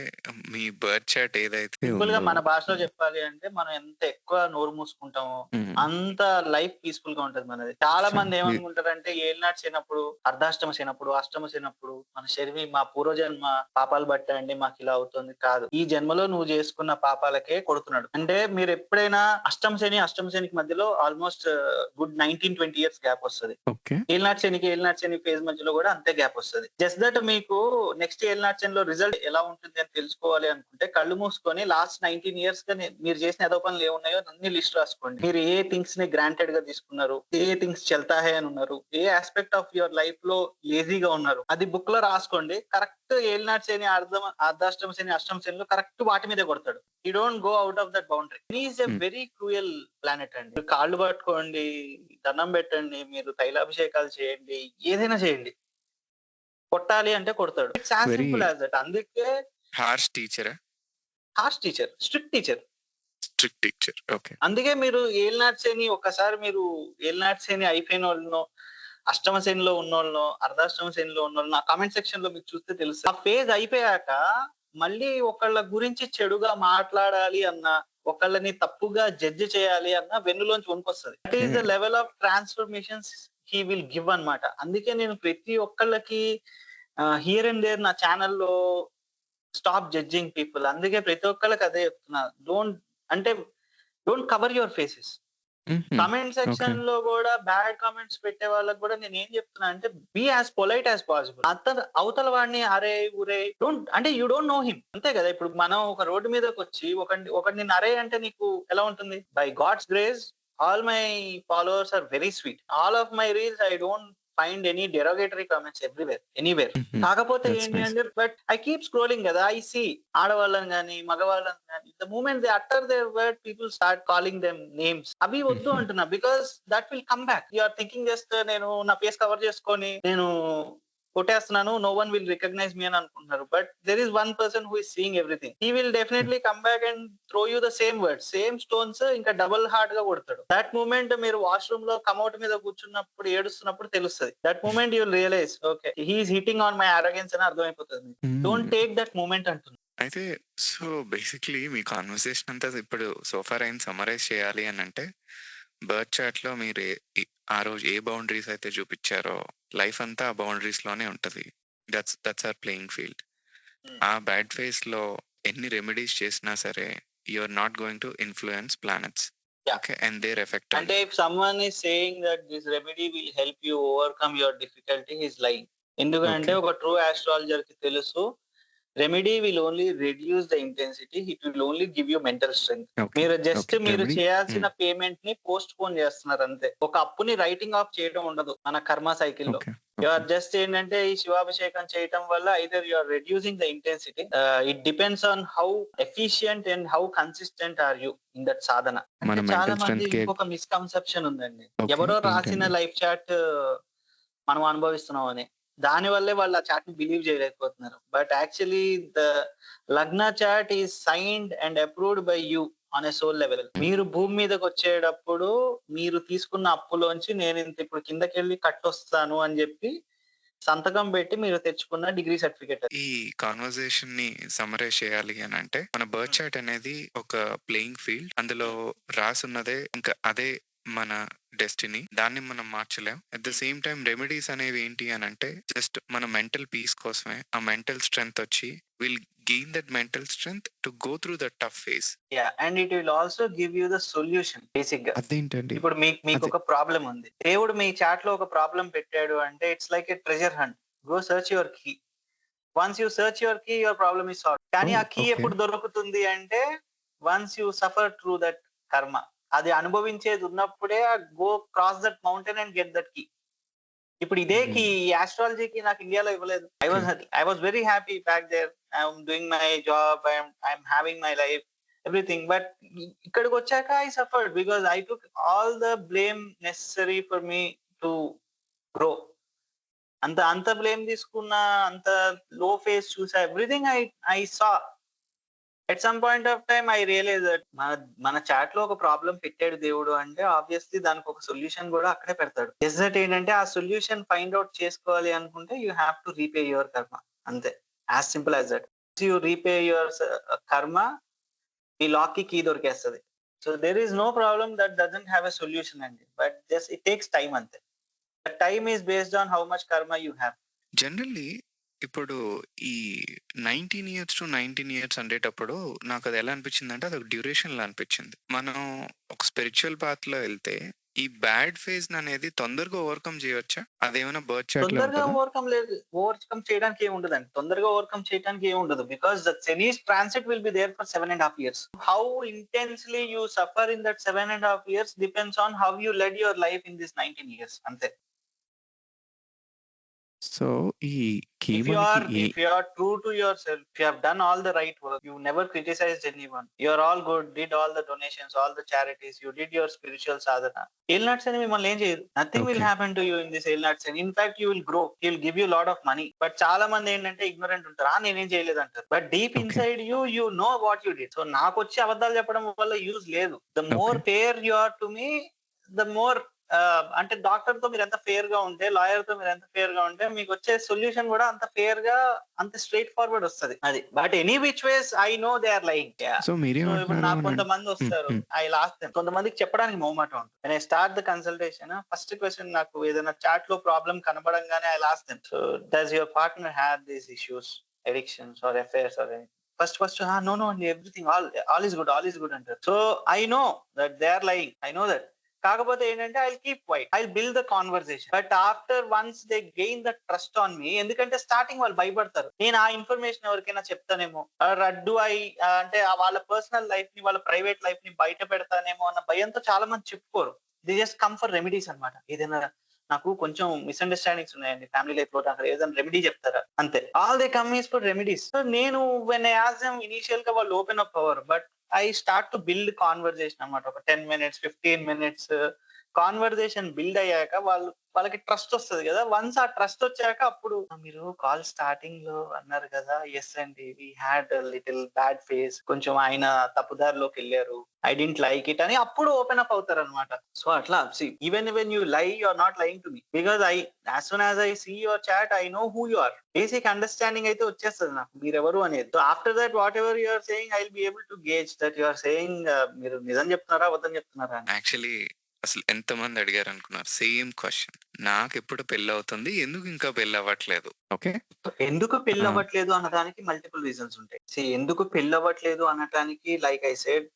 [SPEAKER 2] మీ బర్త్ చార్ట్ ఏదైతే
[SPEAKER 1] సింపుల్ గా
[SPEAKER 2] ఉందో
[SPEAKER 1] మన భాషలో
[SPEAKER 2] హ్మ్.
[SPEAKER 1] చెప్పాలి అంటే, మనం ఎంత ఎక్కువ నోరు మూసుకుంటామో
[SPEAKER 2] హ్మ్.
[SPEAKER 1] అంత లైఫ్ పీస్ఫుల్ గా ఉంటది మనది. చాలా
[SPEAKER 2] సో
[SPEAKER 1] మంది
[SPEAKER 2] మీ
[SPEAKER 1] ఏమనుకుంటారంటే, ఏలినాటి శనప్పుడు, అర్ధాష్టమ శనప్పుడు, అష్టమ శనప్పుడు మన శరీరం, మా పూర్వజన్మ పాపాలు బట్టండి మాకు ఇలా అవుతుంది. కాదు, ఈ జన్మలో నువ్వు చేసుకున్న పాపాలకే కొడుతున్నాడు. అంటే మీరు ఎప్పుడైనా అష్టమ శనికి మధ్యలో ఆల్మోస్ట్ గుడ్ 19-20 ఇయర్స్ గ్యాప్ వస్తది.
[SPEAKER 2] ఓకే.
[SPEAKER 1] ఏలినాటి శని ఫేజ్ మధ్యలో కూడా అంతే గ్యాప్ వస్తది. జస్ట్ దట్ మీకు నెక్స్ట్ ఏలినాటి శనిలో రిజల్ట్ ఎలా ఉంటుంది అని తెలుసుకోవాలి అనుకుంటే, కళ్ళు మూసుకొని లాస్ట్ 19 ఇయర్స్ గా మీరు చేసిన ఏదో పనులు ఏమున్నాయో అన్ని లిస్ట్ రాసుకోండి. మీరు ఏ థింగ్స్ ని గ్రాంటెడ్ గా తీసుకున్నారు, ఏ థింగ్స్ చల్తా హై అని ఉన్నారు, ఏ ఆస్పెక్ట్ ఆఫ్ యువర్ లైఫ్ లో లేజీగా ఉన్నారు, అది బుక్ లో రాసుకోండి. కరెక్ట్ ఏలినాటి శని, అర్ధాష్టమ శని, అష్టమ శనిలో కరెక్ట్ వాటి మీదే కొడతాడు. You don't go out of that boundary. Is a
[SPEAKER 2] hmm.
[SPEAKER 1] Very cruel planet అండి. మీరు కాళ్ళు పట్టుకోండి, దండం పెట్టండి, మీరు తైలాభిషేకాలు చేయండి, ఏదైనా చేయండి, కొట్టాలి అంటే కొడతాడు. It's as
[SPEAKER 2] very
[SPEAKER 1] simple as that. అందుకే
[SPEAKER 2] హార్ష్ టీచరా?
[SPEAKER 1] Harsh teacher, strict teacher.
[SPEAKER 2] Strict teacher. Okay.
[SPEAKER 1] అందుకే మీరు ఏలినాటి శని, ఒక్కసారి మీరు ఏలినాటి శని అయిపోయినోళ్ళనో, అష్టమ శనిలో ఉన్నోళ్ళనో, అర్ధాష్టమ శనిలో ఉన్నోళ్ళనో ఆ కామెంట్ సెక్షన్ లో మీకు చూస్తే తెలుస్తది. ఆ ఫేజ్ అయిపోయాక మళ్ళీ ఒకళ్ళ గురించి చెడుగా మాట్లాడాలి అన్నా, ఒకళ్ళని తప్పుగా జడ్జ్ చేయాలి అన్నా వెన్నులోంచి వణుకొస్తది. That
[SPEAKER 2] okay.
[SPEAKER 1] Is the level of transformations he will give అన్నమాట. అందుకే నేను ప్రతి ఒక్కళ్ళకి హియర్ అండ్ దేర్ నా ఛానెల్‌లో స్టాప్ జడ్జింగ్ పీపుల్. అందుకే ప్రతి ఒక్కళ్ళకి అదే చెప్తున్నా. అంటే డోంట్ కవర్ యువర్ ఫేసెస్.
[SPEAKER 2] హుహు.
[SPEAKER 1] Comment
[SPEAKER 2] okay.
[SPEAKER 1] సెక్షన్ లో కూడా బ్యాడ్ కామెంట్స్ పెట్టే వాళ్ళకి కూడా నేను ఏం చెప్తున్నా అంటే, be as polite as possible. అవతల వాడిని అరే ఊరే డోంట్, అంటే యూ డోంట్ నో హిమ్, అంతే కదా. ఇప్పుడు మనం ఒక రోడ్డు మీదకి వచ్చి ఒకడిని అరే అంటే నీకు ఎలా ఉంటుంది? By God's grace all my followers are very sweet. All of my reels I don't find any derogatory comments anywhere.
[SPEAKER 2] హుహు.
[SPEAKER 1] కాకపోతే
[SPEAKER 2] దట్స్
[SPEAKER 1] ఏంటి
[SPEAKER 2] నైస్.
[SPEAKER 1] అంటే, బట్ ఐ కీప్ స్క్రోలింగ్ కదా, ఐ సీ ఆడవాళ్ళని గాని, మగవాళ్ళని గాని, the moment they utter their word, people start calling them names. అవి వద్దు
[SPEAKER 2] హుహు.
[SPEAKER 1] అంటున్నా. Because that will come back. You are thinking just నేను నా ఫేస్ కవర్ చేసుకొని నేను కొట్టేస్తున్నాను, no one will recognize me అని అనుకుంటున్నారు. But there is one person who is seeing everything. He will definitely come back and throw you the same words, same stones, ఇంకా double hard గా కొడతాడు. That moment మీరు washroom లో commode మీద కూర్చున్నప్పుడు, ఏడుస్తున్నప్పుడు తెలుస్తుంది. That moment you will realize, okay, he's hitting on my arrogance అని అర్థమైపోతుంది. డోంట్
[SPEAKER 2] హ్మ్.
[SPEAKER 1] టేక్ దట్ మూమెంట్ అంటున్నా.
[SPEAKER 2] అయితే సో బేసిక్‌లీ మీ కన్వర్సేషన్ అంతా ఇప్పుడు సో ఫార్ అయింది సమ్మరైజ్ చేయాలి అనంటే, బర్త్ చార్ట్‌లో మీరు ఆ రోజు ఏ బౌండరీస్ అయితే చూపిచ్చారో లైఫ్ అంతా ఆ బౌండరీస్ లోనే ఉంటది. That's our playing field. ఆ బ్యాడ్ ఫేస్‌లో ఎన్ని రెమెడీస్ చేసినా సరే, you are not going to influence planets.
[SPEAKER 1] Yeah.
[SPEAKER 2] Okay. And their effect on
[SPEAKER 1] అంటే
[SPEAKER 2] you.
[SPEAKER 1] if someone is saying that this remedy will help you overcome your difficulty, he is lying. ఎందుకంటే
[SPEAKER 2] okay.
[SPEAKER 1] ఒక true astrologer కి తెలుసు, remedy will only reduce the intensity, it will only give you mental strength.
[SPEAKER 2] Okay.
[SPEAKER 1] మీరు just
[SPEAKER 2] okay.
[SPEAKER 1] మీరు
[SPEAKER 2] remedy
[SPEAKER 1] చేయాల్సిన
[SPEAKER 2] హ్మ్.
[SPEAKER 1] Payment ని post phone చేస్తున్నారు అంతే. ఒక అప్పుని రైటింగ్ ఆఫ్ చేయడం ఉండదు మన కర్మ సైకిల్లో.
[SPEAKER 2] ఓకే.
[SPEAKER 1] యు ఆర్ జస్ట్ ఏంటంటే ఈ శివాభిషేకం చేయటం వల్ల either you are reducing the intensity. It depends on how efficient and how consistent are you in that sadhana.
[SPEAKER 2] మన
[SPEAKER 1] అంటే చాలా
[SPEAKER 2] మెంటల్
[SPEAKER 1] మంది
[SPEAKER 2] స్ట్రెంత్ కి
[SPEAKER 1] ఇంకొక మిస్కన్సెప్షన్ ఉందండి.
[SPEAKER 2] ఓకే.
[SPEAKER 1] ఎవరో రాసిన
[SPEAKER 2] ఏంటండి?
[SPEAKER 1] లైఫ్ చాట్ మనం అనుభవిస్తున్నాం అని. దాని వల్లే వాళ్ళు ఆ చాట్ ని బిలీవ్ చేయలేకపోతున్నారు. But actually the lagna chart is signed and approved by you on a soul level. మీరు భూమి మీదకి వచ్చేటప్పుడు మీరు తీసుకున్న అప్పులోంచి నేను ఇంత ఇప్పుడు కిందకెళ్ళి కట్టొస్తాను అని చెప్పి సంతకం పెట్టి మీరు తెచ్చుకున్న డిగ్రీ సర్టిఫికేట్.
[SPEAKER 2] ఈ కాన్వర్సేషన్ ని సమ్మరైజ్ చేయాలి అని అంటే మన బర్త్ చార్ట్ అనేది ఒక ప్లేయింగ్ ఫీల్డ్. అందులో రాసున్నదే ఇంకా అదే మన డెస్టినీ. దాన్ని మనం మార్చలేం. At the same time remedies అనేవి ఏంటి అని అంటే జస్ట్ మన మెంటల్ పీస్ కోసమే. ఆ మెంటల్ స్ట్రెంగ్త్ వచ్చి will gain that mental strength to go through that tough phase.
[SPEAKER 1] Yeah, and it will also give you the solution. Basic గా
[SPEAKER 2] అదేంటండి?
[SPEAKER 1] ఇప్పుడు మీకు ఒక ప్రాబ్లం ఉంది, దేవుడు మీ చాట్ లో ఒక ప్రాబ్లం పెట్టాడు అంటే it's like a treasure hunt. Go search your key. Once you search your key, your problem is solve. కానీ ఆ కీ
[SPEAKER 2] ఓకే.
[SPEAKER 1] ఎప్పుడు దొరుకుతుంది అంటే once you suffer through that karma. అది అనుభవించేది ఉన్నప్పుడే go cross that mountain and get that key. ఇప్పుడు ఇదే కీ ఆస్ట్రాలజీకి నాకు ఇండియాలో ఇవ్వలేదు. I was very happy back there. I'm doing my job, I'm having my life, everything. But ఇక్కడికి వచ్చాక I suffered because I took all the blame necessary for me to grow. అంత blame తీసుకున్నా, అంత low phase చూసా, everything I saw. At some point of time I realise that మన chart లో ఒక problem పెట్టాడు దేవుడు అంటే ఆబ్వియస్లీ దానికి ఒక సొల్యూషన్ కూడా అక్కడే పెడతాడు. రిజల్ట్ ఏంటంటే ఆ సొల్యూషన్ ఫైండ్ అవుట్ చేసుకోవాలి అనుకుంటే you have to repay your karma. అంతే, as simple as that. You repay your karma, ఈ లాక్ కి కీ దొరికేస్తుంది. So there is no problem that doesn't have a solution అండి. But just it takes time అంతే. Time is based on how much karma you have.
[SPEAKER 2] Generally ఇప్పుడు ఈ 19 years to 19 years అనేటప్పుడు నాకు అది ఎలా అనిపించిందంటే అదొక డ్యూరేషన్ లా అనిపించింది. మనం ఒక స్పిరిచువల్ పాత్ లో వెళ్తే ఈ బ్యాడ్ ఫేజ్ అనేది తొందరగా ఓవర్కమ్ చేయొచ్చా? అదేమైనా బర్త్ చార్ట్ లో
[SPEAKER 1] తొందరగా
[SPEAKER 2] ఉంటుందా?
[SPEAKER 1] ఓవర్కమ్ చేయడానికి ఏమి ఉండదండి. తొందరగా ఓవర్కమ్ చేయడానికి ఏమి ఉండదు. Because the Shani's transit will be there for 7.5 years. How intensely you suffer in that 7.5 years depends on how you led your life in this 19 years. అంతే.
[SPEAKER 2] సో ఈ
[SPEAKER 1] If you are true to yourself, if you have done all the right work, you never criticized anyone, you are all good, did all the donations, all the charities, you did your spiritual sadhana, ఏలినాటి శని మిమ్మల్ని ఏం చేయదు. Nothing will
[SPEAKER 2] okay.
[SPEAKER 1] Happen to you in this ఏలినాటి Shani. In fact you will grow, he will give you lot of money. But చాలా మంది ఏంటంటే ignorant ఉంటారు. నేనేం చేయలేదు అంటారు. But deep
[SPEAKER 2] okay.
[SPEAKER 1] Inside you know what you did. So నాకు వచ్చి అబద్ధాలు చెప్పడం వల్ల యూజ్ లేదు. The more
[SPEAKER 2] okay.
[SPEAKER 1] Fair you are to me, the more అంటే డాక్టర్ తో మీరు ఎంత ఫేర్ గా ఉంటే, లాయర్ తో మీరు ఎంత ఫేర్ గా ఉంటే, మీకు వచ్చే సొల్యూషన్ కూడా అంత ఫేర్ గా, అంత స్ట్రైట్ ఫార్వర్డ్ వస్తుంది. అది. But any which ways I know they are lying.
[SPEAKER 2] So
[SPEAKER 1] so ఇప్పుడు
[SPEAKER 2] మీరేమంటున్నారు
[SPEAKER 1] నాకు
[SPEAKER 2] అని అంటే
[SPEAKER 1] కొంతమంది వస్తారు, ఐ లాస్ట్ దెమ్. కొంతమందికి చెప్పడానికి మొహమాటం ఉంటుంది. నేను start the consultation, first question నాకు ఏదైనా చాట్ లో ప్రాబ్లం కనబడంగానే I lost them. So does your partner have these issues, addictions or affairs or anything? First no అండి, ఎవ్రీథింగ్ ఆల్ ఈస్ గుడ్ అంటారు. So I know that they are lying. I know that. కాకపోతే ఏంటంటే I keep quiet, I build the conversation. But after once they gain the trust on me, ఎందుకంటే starting వాళ్ళు భయపడతారు, నేను ఆ information ఎవరికైనా చెప్తానేమో, రడ్డు అంటే వాళ్ళ పర్సనల్ లైఫ్ ని, వాళ్ళ ప్రైవేట్ లైఫ్ ని బయట పెడతానేమో అన్న భయంతో చాలా మంది చెప్పుకోరు. They just come for remedies అనమాట. ఏదైనా నాకు కొంచెం మిస్అండర్స్టాండింగ్స్ ఉన్నాయండి ఫ్యామిలీ లైఫ్ లో, అక్కడ ఏదైనా రెమెడీ చెప్తారా అంతే. All they come is for remedies. So నేను when I ask them, initial గా వాళ్ళు ఓపెన్ అప్ అవ్వరు. But I start to build conversation అన్నమాట. ఒక 10 minutes 15 minutes కాన్వర్సేషన్ బిల్డ్ అయ్యాక వాళ్ళకి ట్రస్ట్ వస్తుంది కదా. వన్స్ ఆ ట్రస్ట్ వచ్చాక అప్పుడు, మీరు కాల్ స్టార్టింగ్ లో అన్నారు కదా, ఎస్ అండి, we had little bad phase, కొంచెం ఆయన తప్పుదారిలోకి వెళ్ళారు, ఐ డెంట్ లైక్ ఇట్ అని అప్పుడు ఓపెన్ అప్ అవుతారు అనమాట. సో అట్లా even when you lie, you are not lying to me, because as soon as I see your chart, I know who you are. Basic understanding అయితే వచ్చేస్తుంది నాకు మీరెవరు అనేది. So after that whatever you are saying, I will be able to gauge that you are saying మీరు నిజం చెప్తున్నారా అబద్ధం చెప్తున్నారా అని.
[SPEAKER 2] యాక్చువల్లీ అసలు ఎంతమంది అడిగారు అనుకున్నారు సేమ్ క్వశ్చన్. నాకు ఎప్పుడు పెళ్లి అవుతుంది, ఎందుకు ఇంకా పెళ్లి అవ్వట్లేదు? ఓకే.
[SPEAKER 1] ఎందుకు పెళ్లి అవ్వట్లేదు అనడానికి మల్టిపుల్ రీజన్స్ ఉంటాయి. ఎందుకు పెళ్లి అవ్వట్లేదు అనటానికి, like I said,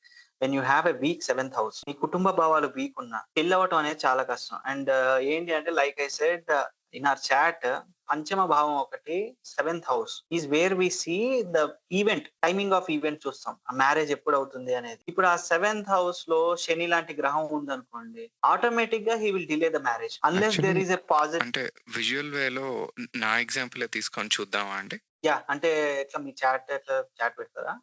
[SPEAKER 1] when you have a week 7th house, మీ కుటుంబ భావాలు వీక్ ఉన్నా పెళ్లి అవ్వటం అనేది చాలా కష్టం. అండ్ ఏంటి అంటే, like I said, in our chart పంచమ భావం ఒకటి, seventh house is where we see the event, timing of event చూస్తాం, ఆ మ్యారేజ్ ఎప్పుడు అవుతుంది అనేది. ఇప్పుడు ఆ సెవెంత్ హౌస్ లో శని లాంటి గ్రహం ఉందనుకోండి, ఆటోమేటిక్ గా he will delay the marriage unless
[SPEAKER 2] actually
[SPEAKER 1] there is a positive.
[SPEAKER 2] అంటే విజువల్ వేలో నా ఎగ్జాంపుల్ తీసుకొని చూద్దామా అండి?
[SPEAKER 1] అంటే ఎట్లా మీ చాట్ ఎట్లా చాట్ పెడతారా?